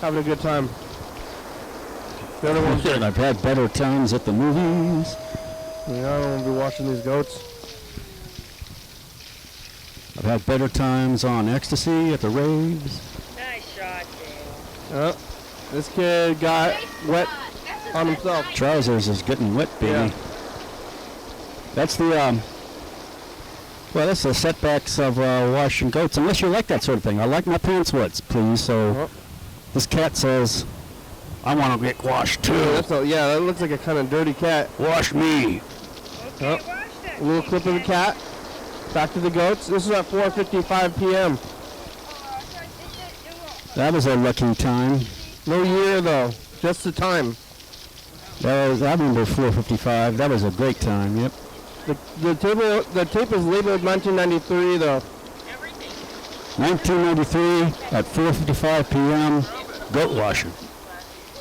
Speaker 1: having a good time. The other one's like,
Speaker 2: I've had better times at the movies.
Speaker 1: yeah, I don't want to be watching these goats.
Speaker 2: I've had better times on ecstasy at the raves.
Speaker 6: Nice shot, Dale.
Speaker 1: This kid got wet on himself.
Speaker 2: Trousers is getting wet, baby.
Speaker 1: Yeah.
Speaker 2: That's the well, that's the setbacks of washing goats. Unless you like that sort of thing. I like my pants wet, please. So this cat says, I want to get washed too.
Speaker 1: Yeah, that looks like a kind of dirty cat.
Speaker 2: Wash me.
Speaker 6: Okay, watch that.
Speaker 1: A little clip of the cat. Back to the goats. This is at 4:55 p.m.
Speaker 2: That was a lucky time.
Speaker 1: No year though, just the time.
Speaker 2: I remember 4:55. That was a great time. Yep.
Speaker 1: The tape is labeled 1993 though.
Speaker 2: 1993 at 4:55 p.m. Goat washing.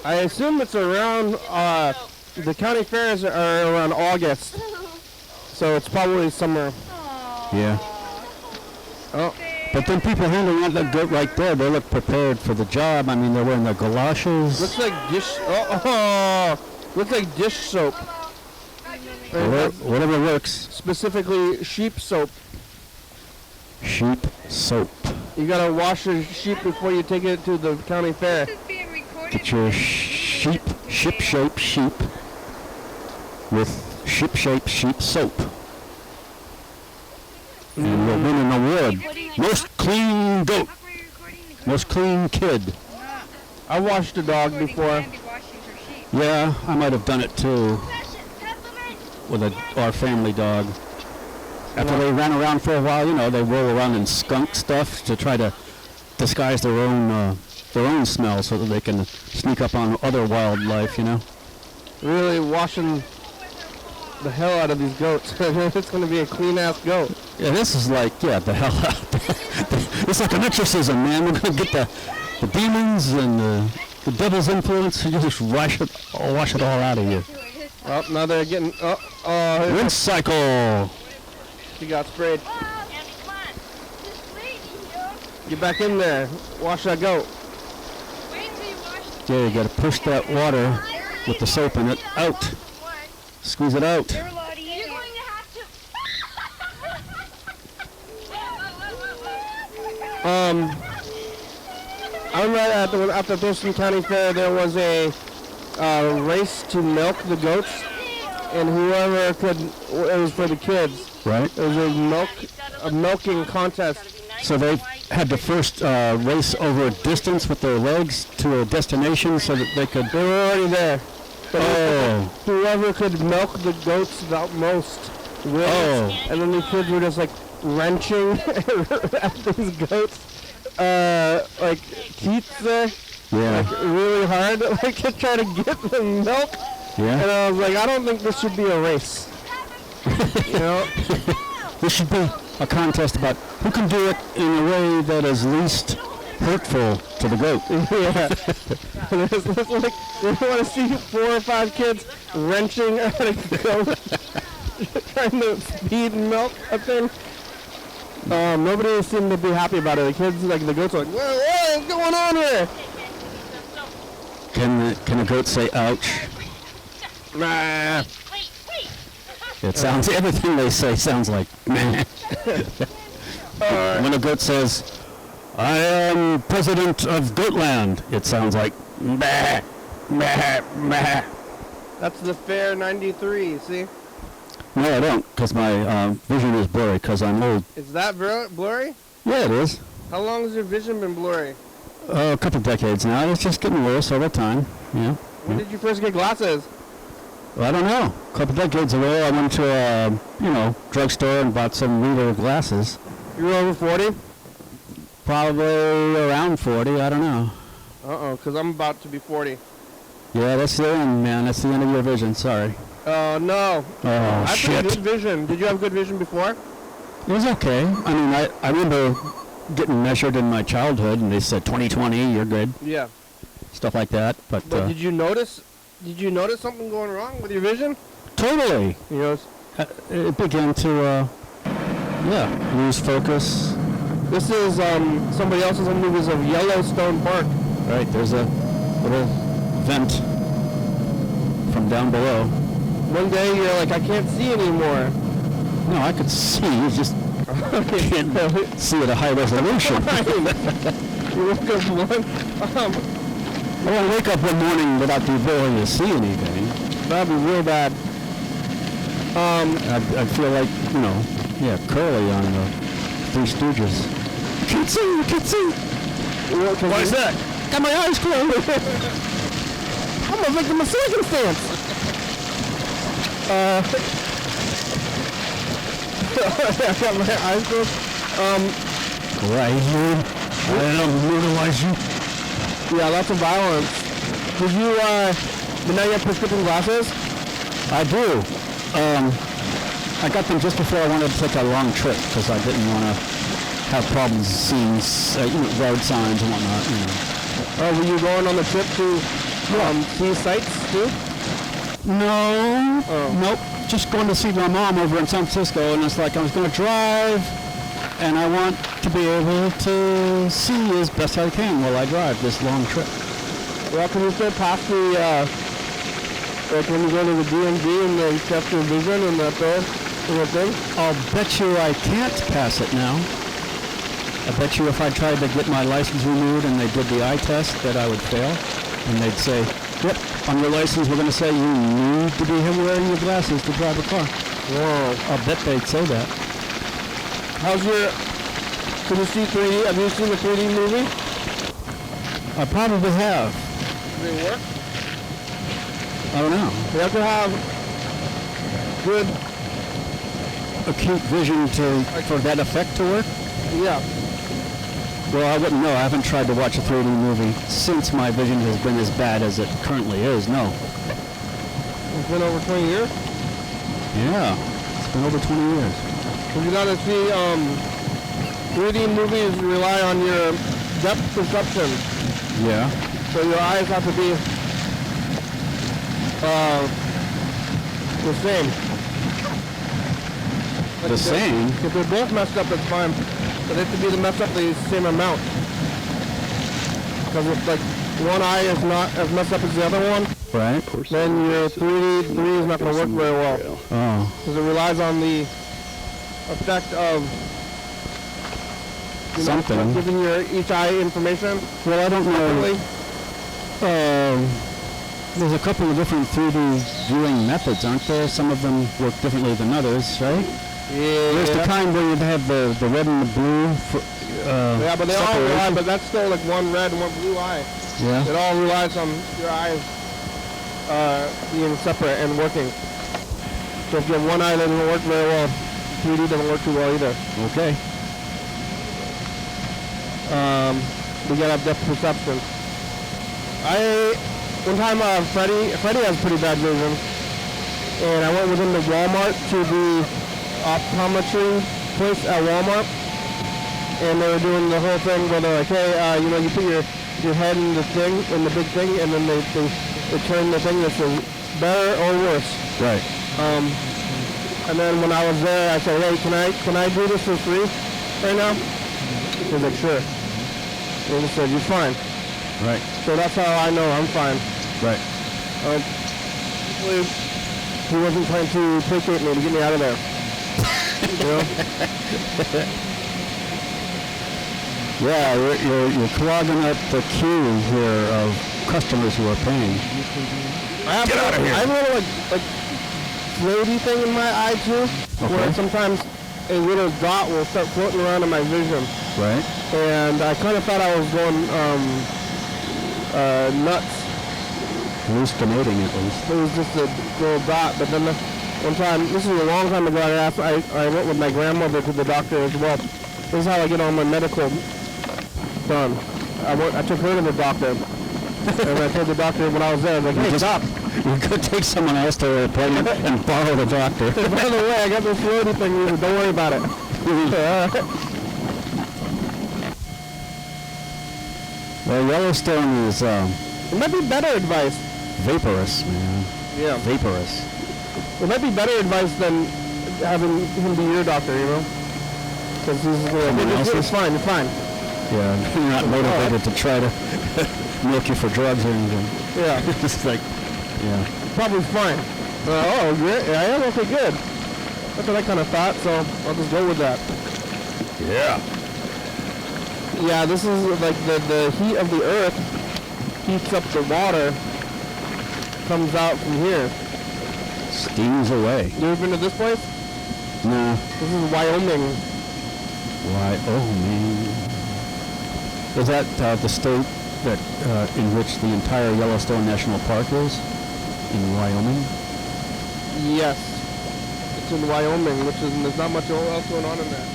Speaker 1: I assume it's around the county fairs are around August, so it's probably summer.
Speaker 2: Yeah.
Speaker 1: Oh,
Speaker 2: But then people handling out that goat right there, they look prepared for the job. I mean, they're wearing their galoshes.
Speaker 1: looks like looks like dish soap.
Speaker 2: Whatever works.
Speaker 1: Specifically sheep soap.
Speaker 2: Sheep soap.
Speaker 1: You gotta wash your sheep before you take it to the county fair.
Speaker 6: This is being recorded.
Speaker 2: Get your ship shape sheep with ship shape sheep soap. And we'll win an award. Most clean goat. Most clean kid.
Speaker 1: I washed a dog before.
Speaker 2: Yeah, I might have done it too. With our family dog. After they ran around for a while, you know, they roll around in skunk stuff to try to disguise their own smell so that they can sneak up on other wildlife, you know.
Speaker 1: Really washing the hell out of these goats. It's gonna be a clean ass goat.
Speaker 2: Yeah, this is like, yeah, the hell out. It's like an exorcism, man. We're gonna get the demons and the devil's influence and just wash it all out of you.
Speaker 1: Oh, now they're getting.
Speaker 2: Rinse cycle.
Speaker 1: He got sprayed. Get back in there. Wash that goat.
Speaker 2: Yeah, you gotta push that water with the soap in it out. Squeeze it out.
Speaker 6: They're a lot easier.
Speaker 7: You're going to have
Speaker 1: I remember at the Thurston County Fair there was a race to milk the goats, and whoever could, it was for the kids.
Speaker 2: Right.
Speaker 1: It was a milking contest.
Speaker 2: So they had to first race over a distance with their legs to a destination so that they could...
Speaker 1: They were already there. But
Speaker 2: Oh.
Speaker 1: whoever could milk the goats the most wins.
Speaker 2: Oh.
Speaker 1: And then the kids were just like wrenching at these goats, like teeth there,
Speaker 2: Yeah.
Speaker 1: like really hard, like to try to get the milk. And
Speaker 2: Yeah.
Speaker 1: I was like, I don't think this should be a race. You know?
Speaker 2: This should be a contest about who can do it in a way that is least hurtful to the goat.
Speaker 1: Yeah. It's like, you want to see 4 or 5 kids wrenching at a goat, trying to feed milk a thing. Nobody seemed to be happy about it. The kids, like the goats, are like, what's going on here?
Speaker 2: Can a goat say ouch?
Speaker 1: Nah.
Speaker 2: It sounds, everything they say sounds like meh. When a goat says, I am president of Goatland, it sounds like meh, meh, meh.
Speaker 1: That's the Fair 93, see?
Speaker 2: No, I don't, because my vision is blurry, because I'm old.
Speaker 1: Is that blurry?
Speaker 2: Yeah, it is.
Speaker 1: How long has your vision been blurry?
Speaker 2: A couple decades now. It's just getting worse over time. Yeah.
Speaker 1: When did you first get glasses?
Speaker 2: Well, I don't know. A couple decades ago, I went to a drugstore and bought some reader glasses.
Speaker 1: You were over 40?
Speaker 2: Probably around 40. I don't know.
Speaker 1: Uh-oh, because I'm about to be 40.
Speaker 2: Yeah, that's the end, man. That's the end of your vision. Sorry.
Speaker 1: Oh, no.
Speaker 2: Oh,
Speaker 1: I have
Speaker 2: shit.
Speaker 1: good vision. Did you have good vision before?
Speaker 2: It was okay. I mean, I remember getting measured in my childhood, and they said 20/20, you're good.
Speaker 1: Yeah.
Speaker 2: Stuff like that. But
Speaker 1: But did you notice Did you notice something going wrong with your vision?
Speaker 2: Totally.
Speaker 1: You know,
Speaker 2: It began to, lose focus.
Speaker 1: this is somebody else's movies of Yellowstone Park.
Speaker 2: Right, there's a little vent from down below.
Speaker 1: One day you're like, I can't see anymore.
Speaker 2: No, I could see, you just can't see at a high resolution.
Speaker 1: You woke up one.
Speaker 2: I want to wake up one morning without the ability to see anything.
Speaker 1: That'd be real bad.
Speaker 2: I feel like, Curly on the Three Stooges. I can't see. Why is that? Got my eyes closed.
Speaker 1: I'm a victim of circumstance. I got my eyes closed.
Speaker 2: Right here. I don't brutalize you.
Speaker 1: Yeah, lots of violence. Did you, but now you have prescription glasses?
Speaker 2: I do. I got them just before I wanted to take a long trip because I didn't want to have problems seeing road signs and whatnot.
Speaker 1: Oh, were you going on the trip to see sights too?
Speaker 2: No.
Speaker 1: Oh.
Speaker 2: Nope. Just going to see my mom over in San Francisco, and it's like I was going to drive, and I want to be able to see as best I can while I drive this long trip.
Speaker 1: Well, can you still pass the, like when you go to the DMV and they test your vision and that thing?
Speaker 2: I'll bet you I can't pass it now. I bet you if I tried to get my license renewed and they did the eye test that I would fail. And they'd say, yep, on your license we're going to say you need to be wearing your glasses to drive a car.
Speaker 1: Whoa.
Speaker 2: I'll bet they'd say that.
Speaker 1: How's your, can you see 3D? Have you seen the 3D movie?
Speaker 2: I probably have.
Speaker 1: Do they work?
Speaker 2: I don't know.
Speaker 1: You have to have good,
Speaker 2: Acute vision for that effect to work?
Speaker 1: yeah.
Speaker 2: Well, I wouldn't know. I haven't tried to watch a 3D movie since my vision has been as bad as it currently is, no.
Speaker 1: It's been over 20 years?
Speaker 2: Yeah, it's been over 20 years.
Speaker 1: Because you gotta see, 3D movies rely on your depth perception.
Speaker 2: Yeah.
Speaker 1: So your eyes have to be, the same.
Speaker 2: The same?
Speaker 1: If they're both messed up, that's fine. But they have to be messed up the same amount. Because if like one eye is not as messed up as the other one,
Speaker 2: Right.
Speaker 1: then your 3D is not going to work very well.
Speaker 2: Oh.
Speaker 1: Because it relies on the effect of
Speaker 2: Something.
Speaker 1: giving your each eye information.
Speaker 2: Well, I don't know.
Speaker 1: separately.
Speaker 2: There's a couple of different 3D viewing methods, aren't there? Some of them work differently than others, right?
Speaker 1: Yeah.
Speaker 2: There's the kind where you have the red and the blue.
Speaker 1: Yeah, but they all
Speaker 2: separation.
Speaker 1: rely, but that's still like one red and one blue eye.
Speaker 2: Yeah.
Speaker 1: It all relies on your eyes being separate and working. So if you have one eye that doesn't work very well, 3D doesn't work too well either.
Speaker 2: Okay.
Speaker 1: We gotta have depth perception. One time Freddie has pretty bad vision, and I went with him to Walmart to the optometry place at Walmart, and they were doing the whole thing where they're like, hey, you put your head in the thing, in the big thing, and then they turn the thing that says better or worse.
Speaker 2: Right.
Speaker 1: And then when I was there, I said, hey, can I do this for free right now? He was like, sure. And he said, you're fine.
Speaker 2: Right.
Speaker 1: So that's how I know I'm fine.
Speaker 2: Right.
Speaker 1: He wasn't trying to placate me to get me out of there. You know?
Speaker 2: Yeah, you're clogging up the queue here of customers who are paying.
Speaker 1: Get out of here. I have a little like floaty thing in my eye too, where sometimes a little dot will start floating around in my vision.
Speaker 2: Right.
Speaker 1: And I kind of thought I was going nuts.
Speaker 2: Hallucinating at least.
Speaker 1: It was just a little dot, but then one time, this is a long time ago, I went with my grandmother to the doctor as well. This is how I get all my medical done. I took her to the doctor, and I told the doctor when I was there, I was like, hey, stop.
Speaker 2: You could take someone else to an appointment and borrow the doctor.
Speaker 1: By the way, I got this floaty thing, don't worry about it.
Speaker 2: Well, Yellowstone is...
Speaker 1: It might be better advice.
Speaker 2: vaporous, man.
Speaker 1: Yeah.
Speaker 2: Vaporous.
Speaker 1: It might be better advice than having him be your doctor, you know? Because he's
Speaker 2: Someone
Speaker 1: it's
Speaker 2: else's?
Speaker 1: fine, you're fine.
Speaker 2: Yeah, you're not motivated to try to milk you for drugs or anything.
Speaker 1: Yeah.
Speaker 2: It's like, yeah.
Speaker 1: Probably fine. Oh, great. Yeah, I am okay, good. That's what I kind of thought, so I'll just go with that.
Speaker 2: Yeah.
Speaker 1: Yeah, this is like the heat of the earth heats up the water, comes out from here.
Speaker 2: Steams away.
Speaker 1: You ever been to this place?
Speaker 2: No.
Speaker 1: This is Wyoming.
Speaker 2: Wyoming. Is that the state that in which the entire Yellowstone National Park is? In Wyoming?
Speaker 1: Yes. It's in Wyoming, which is, there's not much else going on in there.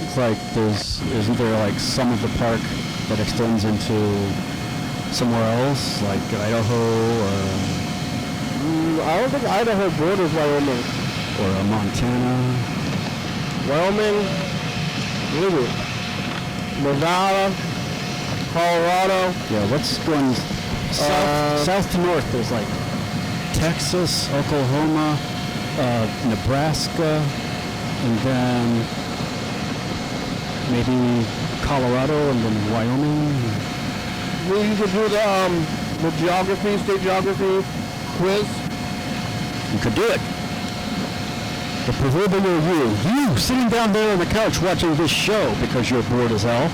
Speaker 2: It's like isn't there like some of the park that extends into somewhere else, like Idaho
Speaker 1: I don't think Idaho borders Wyoming.
Speaker 2: or Montana?
Speaker 1: Wyoming, really? Nevada, Colorado.
Speaker 2: Yeah, what's going south to north? There's like Texas, Oklahoma, Nebraska, and then maybe Colorado, and then Wyoming.
Speaker 1: We could do the geography, state geography quiz.
Speaker 2: You could do it. The proverbial you sitting down there on the couch watching this show because you're bored as hell,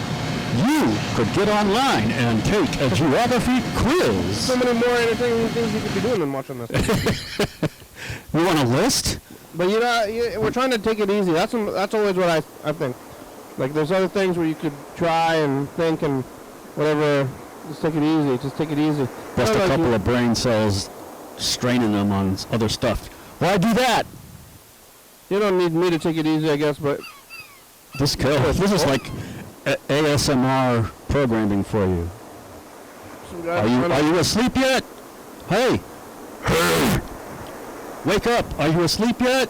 Speaker 2: you could get online and take a geography quiz.
Speaker 1: So many more entertaining things you could be doing than watching this.
Speaker 2: You want a list?
Speaker 1: But we're trying to take it easy. That's always what I think. Like there's other things where you could try and think and whatever. Just take it easy. Just take it easy.
Speaker 2: Just a couple of brain cells straining them on other stuff. Why do that?
Speaker 1: You don't need me to take it easy, I guess, but
Speaker 2: This is like ASMR programming for you. Are you asleep yet? Hey! Wake up! Are you asleep yet?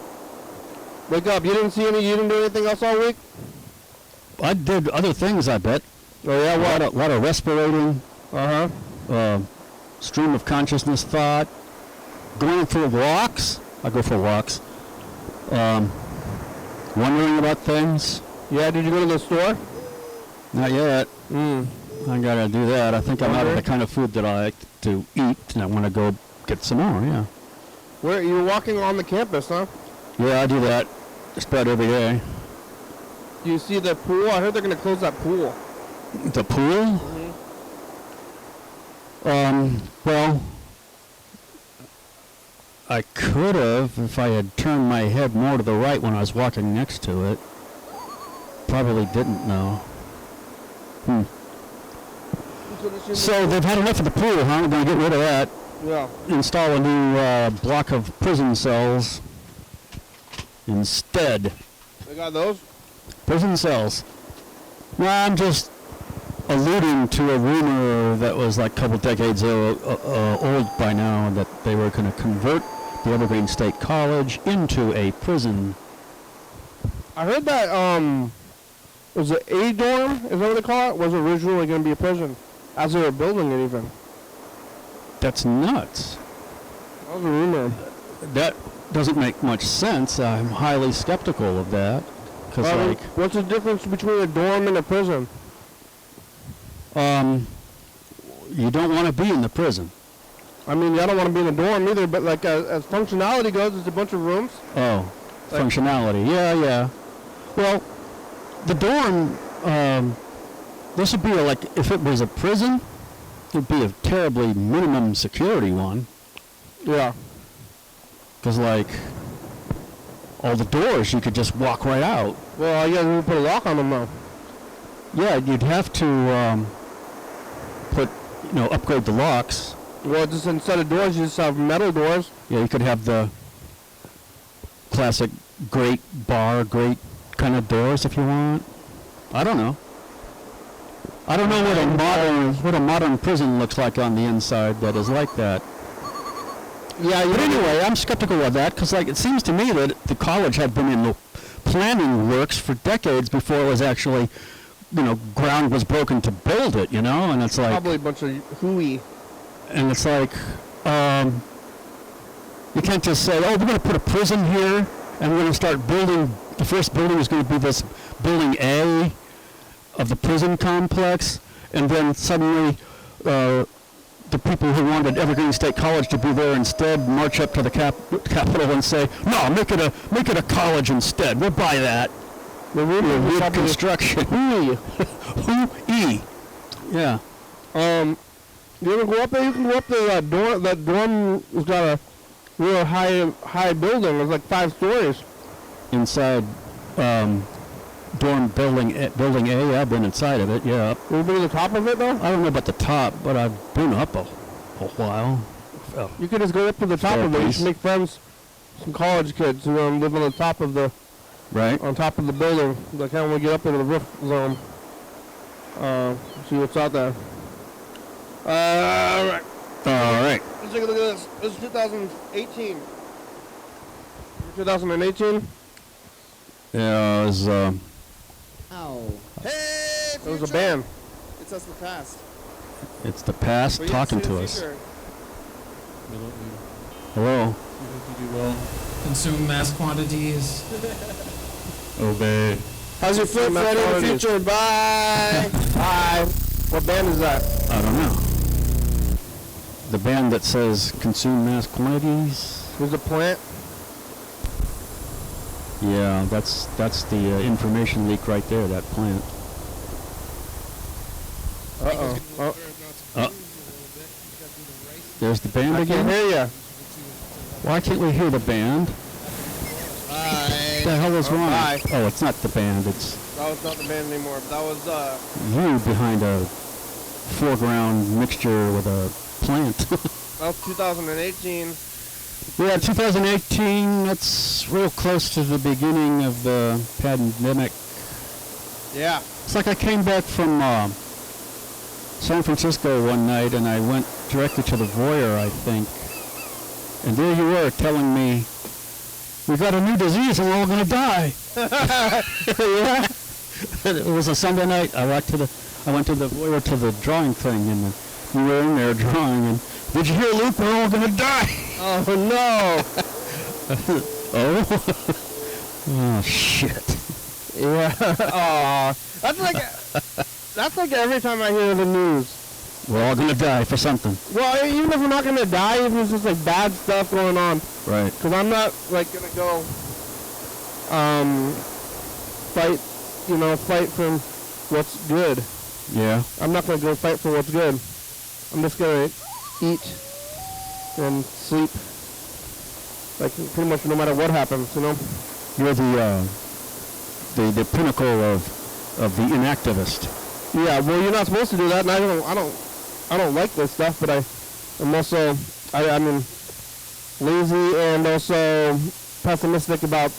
Speaker 1: Wake up. You didn't do anything else all week?
Speaker 2: I did other things, I bet.
Speaker 1: Oh yeah, what?
Speaker 2: A lot of respirating,
Speaker 1: Uh-huh.
Speaker 2: stream of consciousness thought, going for walks. I go for walks. Wondering about things.
Speaker 1: Yeah, did you go to the store?
Speaker 2: Not yet.
Speaker 1: Mm.
Speaker 2: I gotta do that. I think I'm out of the kind of food that I like to eat, and I want to go get some more, yeah.
Speaker 1: Where you're walking on the campus, huh?
Speaker 2: Yeah, I do that just about every day.
Speaker 1: Do you see the pool? I heard they're gonna close that pool.
Speaker 2: The pool? Well, I could have if I had turned my head more to the right when I was walking next to it. Probably didn't know. So they've had enough of the pool, huh? We're going to get rid of that.
Speaker 1: Yeah.
Speaker 2: Install a new block of prison cells instead.
Speaker 1: They got those?
Speaker 2: Prison cells. No, I'm just alluding to a rumor that was like a couple decades old by now that they were going to convert the Evergreen State College into a prison.
Speaker 1: I heard that, was it A dorm? Is that what they call it? Was originally going to be a prison. As they were building it even.
Speaker 2: That's nuts.
Speaker 1: That was a rumor.
Speaker 2: That doesn't make much sense. I'm highly skeptical of that. Because
Speaker 1: what's the difference between a dorm and a prison?
Speaker 2: You don't want to be in the prison.
Speaker 1: I mean, I don't want to be in a dorm either, but like as functionality goes, it's a bunch of rooms.
Speaker 2: Oh, like functionality. Yeah. Well, the dorm, this would be if it was a prison, it would be a terribly minimum security one.
Speaker 1: Yeah.
Speaker 2: Because all the doors, you could just walk right out.
Speaker 1: Well, you guys put a lock on them though.
Speaker 2: Yeah, you'd have to upgrade the locks.
Speaker 1: Well, just instead of doors, you just have metal doors.
Speaker 2: Yeah, you could have the classic grate kind of doors if you want. I don't know. I don't know what a modern prison looks like on the inside that is like that. Yeah, but anyway, I'm skeptical of that because it seems to me that the college had been in the planning works for decades before it was actually, ground was broken to build it, and it's like...
Speaker 1: Probably a bunch of hooey.
Speaker 2: And it's like, You can't just say, oh, we're going to put a prison here, and we're going to start building. The first building is going to be this building A of the prison complex, and then suddenly the people who wanted Evergreen State College to be there instead march up to the Capitol and say, no, make it a college instead. We'll buy that. We're construction. Who-e. Yeah.
Speaker 1: You ever go up there? You can go up to that dorm. That dorm has got a real high building. It's like 5 stories.
Speaker 2: Inside dorm building A, I've been inside of it, yeah.
Speaker 1: You ever been to the top of it, though?
Speaker 2: I don't know about the top, but I've been up a while.
Speaker 1: You could just go up to the top of it. You should make friends, some college kids who live on the top of the on top of the building. They can't really get up into the roof zone. See what's out there. All right. Let's take a look at this. This is 2018. 2018?
Speaker 2: Yeah, it was,
Speaker 7: Ow.
Speaker 1: Hey, it was a band.
Speaker 7: It's us the past.
Speaker 2: it's the past
Speaker 7: But you
Speaker 2: talking
Speaker 7: see the
Speaker 2: to us.
Speaker 7: future.
Speaker 2: Hello.
Speaker 8: We hope you do well. Consume mass quantities.
Speaker 2: Obey.
Speaker 7: How's your flip, Freddy, in the future? Bye!
Speaker 1: Bye. What band is that?
Speaker 2: I don't know. The band that says consume mass quantities.
Speaker 1: There's a plant.
Speaker 2: Yeah, that's the information leak right there, that plant.
Speaker 1: Uh-oh.
Speaker 2: There's the band
Speaker 1: I
Speaker 2: again?
Speaker 1: can't hear ya.
Speaker 2: Why can't we hear the band?
Speaker 7: Bye!
Speaker 2: What the hell is wrong?
Speaker 1: Bye.
Speaker 2: Oh, it's not the band, it's
Speaker 1: That was not the band anymore. That was,
Speaker 2: you behind a foreground mixture with a plant.
Speaker 1: that was 2018.
Speaker 2: Yeah, 2018, that's real close to the beginning of the pandemic.
Speaker 1: Yeah.
Speaker 2: It's like I came back from San Francisco one night and I went directly to the voyeur, I think. And there you were telling me, we got a new disease and we're all going to die. Yeah. It was a Sunday night. I went to the voyeur to the drawing thing and we were in there drawing and, did you hear, Luke? We're all going to die.
Speaker 1: Oh, no.
Speaker 2: Oh, shit.
Speaker 1: Yeah. Aw. That's like every time I hear the news.
Speaker 2: We're all going to die for something.
Speaker 1: Well, even if we're not going to die, even if it's just like bad stuff going on.
Speaker 2: Right.
Speaker 1: Because I'm not like going to go fight for what's good.
Speaker 2: Yeah.
Speaker 1: I'm not going to go fight for what's good. I'm just going to eat and sleep. Like pretty much no matter what happens, you know?
Speaker 2: You're the pinnacle of the inactivist.
Speaker 1: Yeah, well, you're not supposed to do that, and I don't like this stuff, but I'm also, I'm lazy and also pessimistic about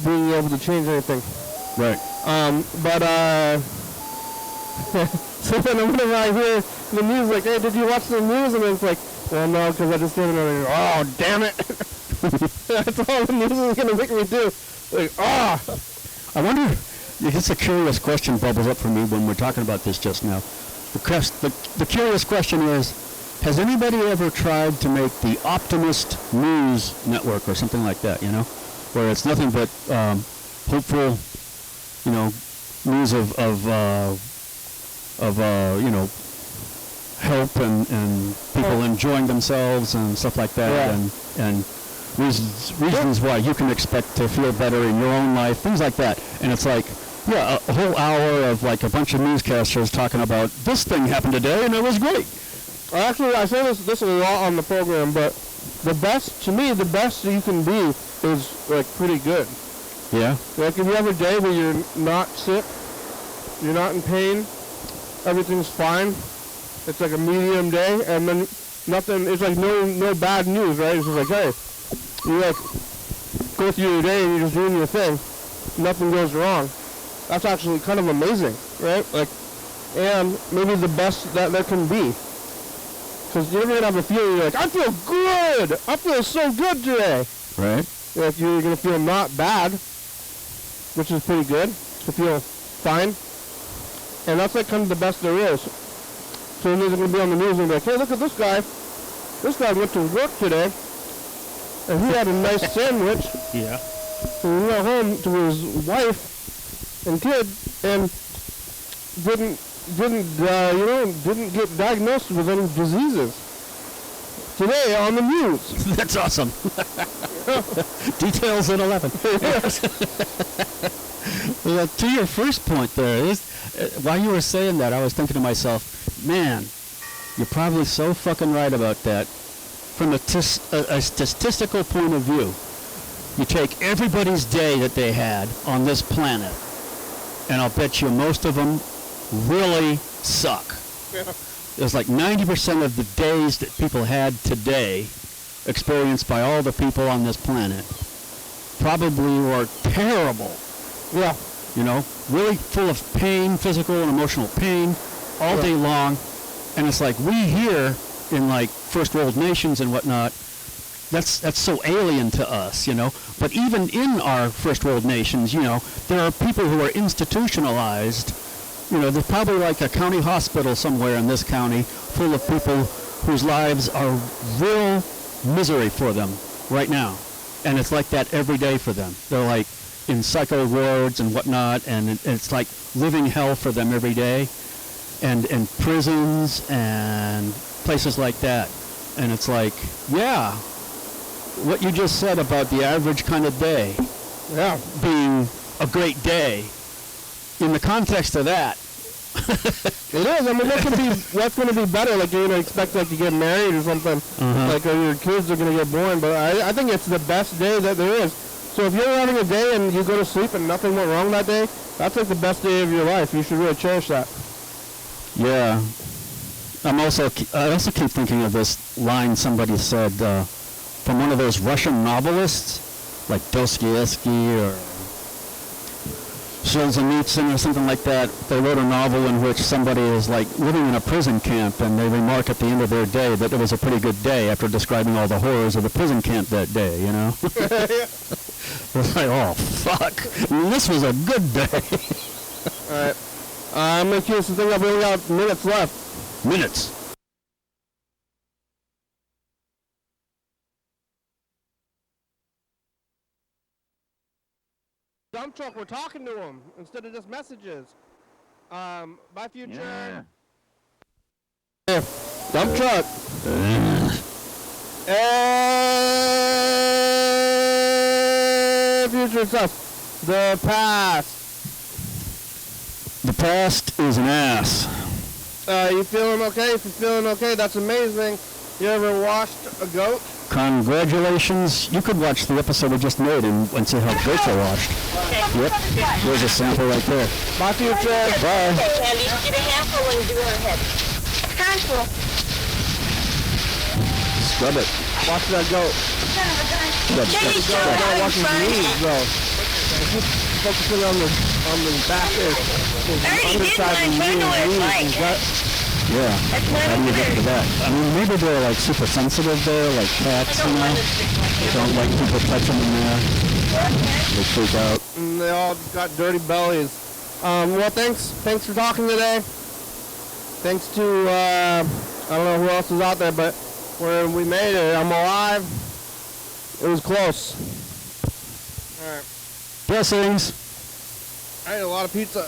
Speaker 1: being able to change anything.
Speaker 2: Right.
Speaker 1: So then whenever I hear the news, like, hey, did you watch the news? And it's like, well, no, because I just did it. And oh, damn it. That's all the news is going to make me do. Like,
Speaker 2: I wonder, it's a curious question bubbles up for me when we're talking about this just now. The curious question is, has anybody ever tried to make the Optimist News Network or something like that, you know, where it's nothing but hopeful, you know, news of help and people enjoying themselves and stuff like that, and reasons why you can expect to feel better in your own life, things like that. And it's like, yeah, a whole hour of like a bunch of newscasters talking about this thing happened today and it was great.
Speaker 1: Actually, I say this a lot on the program, but the best that you can be is like pretty good.
Speaker 2: Yeah.
Speaker 1: Like if you have a day where you're not sick, you're not in pain, everything's fine. It's like a medium day, and then nothing. It's like no bad news, right? It's just like, hey, you like go through your day and you're just doing your thing. Nothing goes wrong. That's actually kind of amazing, right? Like, and maybe the best that there can be. Because you're gonna have a feeling, you're like, I feel good. I feel so good today.
Speaker 2: Right.
Speaker 1: Like you're gonna feel not bad, which is pretty good to feel fine. And that's like kind of the best there is. So they're going to be on the news and be like, hey, look at this guy. This guy went to work today, and he had a nice sandwich.
Speaker 2: Yeah.
Speaker 1: And he went home to his wife and kid, and didn't get diagnosed with any diseases. Today on the news.
Speaker 2: That's awesome. Details at 11. Well, to your first point there, while you were saying that, I was thinking to myself, man, you're probably so fucking right about that. From a statistical point of view, you take everybody's day that they had on this planet, and I'll bet you most of them really suck. There's like 90% of the days that people had today, experienced by all the people on this planet, probably were terrible.
Speaker 1: Yeah.
Speaker 2: You know, really full of pain, physical and emotional pain, all day long. And it's like we here in like first world nations and whatnot, that's so alien to us, you know. But even in our first world nations, you know, there are people who are institutionalized. You know, there's probably like a county hospital somewhere in this county full of people whose lives are real misery for them right now. And it's like that every day for them. They're like in psycho wards and whatnot, and it's like living hell for them every day. And prisons and places like that. And it's like, yeah, what you just said about the average kind of day being a great day, in the context of that,
Speaker 1: it is. I mean, what's going to be better? Like, you're going to expect like to get married or something, like or your kids are going to get born. But I think it's the best day that there is. So if you're having a day and you go to sleep and nothing went wrong that day, that's like the best day of your life. You should really cherish that.
Speaker 2: Yeah. I also keep thinking of this line somebody said from one of those Russian novelists, like Dostoevsky or Solzhenitsyn or something like that. They wrote a novel in which somebody is like living in a prison camp, and they remark at the end of their day that it was a pretty good day after describing all the horrors of the prison camp that day, you know? It's like, oh, fuck. I mean, this was a good day.
Speaker 1: All right. I'm going to cue something up. We only got minutes left.
Speaker 2: Minutes.
Speaker 1: Dump truck, we're talking to him instead of just messages. Bye, future. Yeah. Dump truck. Future stuff. The past.
Speaker 2: The past is an ass.
Speaker 1: You feeling okay? If you're feeling okay, that's amazing. You ever washed a goat?
Speaker 2: Congratulations. You could watch the episode we just made and see how goats are washed. Yep. There's a sample right there.
Speaker 1: Bye, future.
Speaker 2: Bye.
Speaker 6: Andy, get a handful and do her head. Handful.
Speaker 2: Scrub it.
Speaker 1: Watch that goat.
Speaker 2: Scrub.
Speaker 1: Gotta watch his knees, though. Keep focusing on the back there. His underside and knees.
Speaker 2: Yeah. How do you get to that? I mean, maybe they're like super sensitive there, like cats, you know? They don't like people touching them there. They freak out.
Speaker 1: And they all got dirty bellies. Well, thanks for talking today. Thanks to, I don't know who else is out there, but we made it. I'm alive. It was close. All right.
Speaker 2: Blessings.
Speaker 1: I ate a lot of pizza.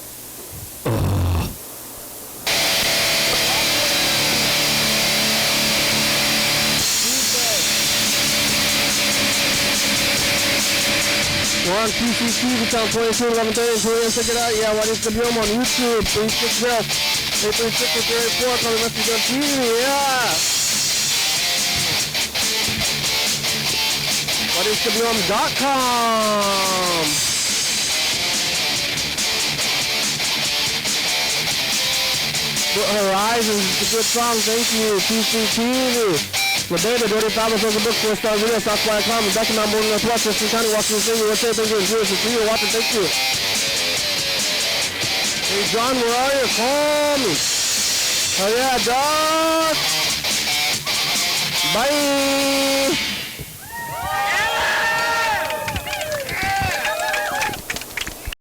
Speaker 1: We're on PCT, it's on 22, 11:30, 2 a.m. Check it out. Yeah, YDHWM on YouTube, 360, 836, 834, call the message on TV, yeah. YDHWM.com. Horizons, it's a good song, thank you, PCT. La Beta, Dirty Fabulous, Local Book, 4-star video, Southfly.com, and back in Mount Morning Northwest, Thurston County, Washington State, USA, thank you, and viewers, for you watching, thank you. Hey, John, where are you? Call me. Oh, yeah, dog. Bye.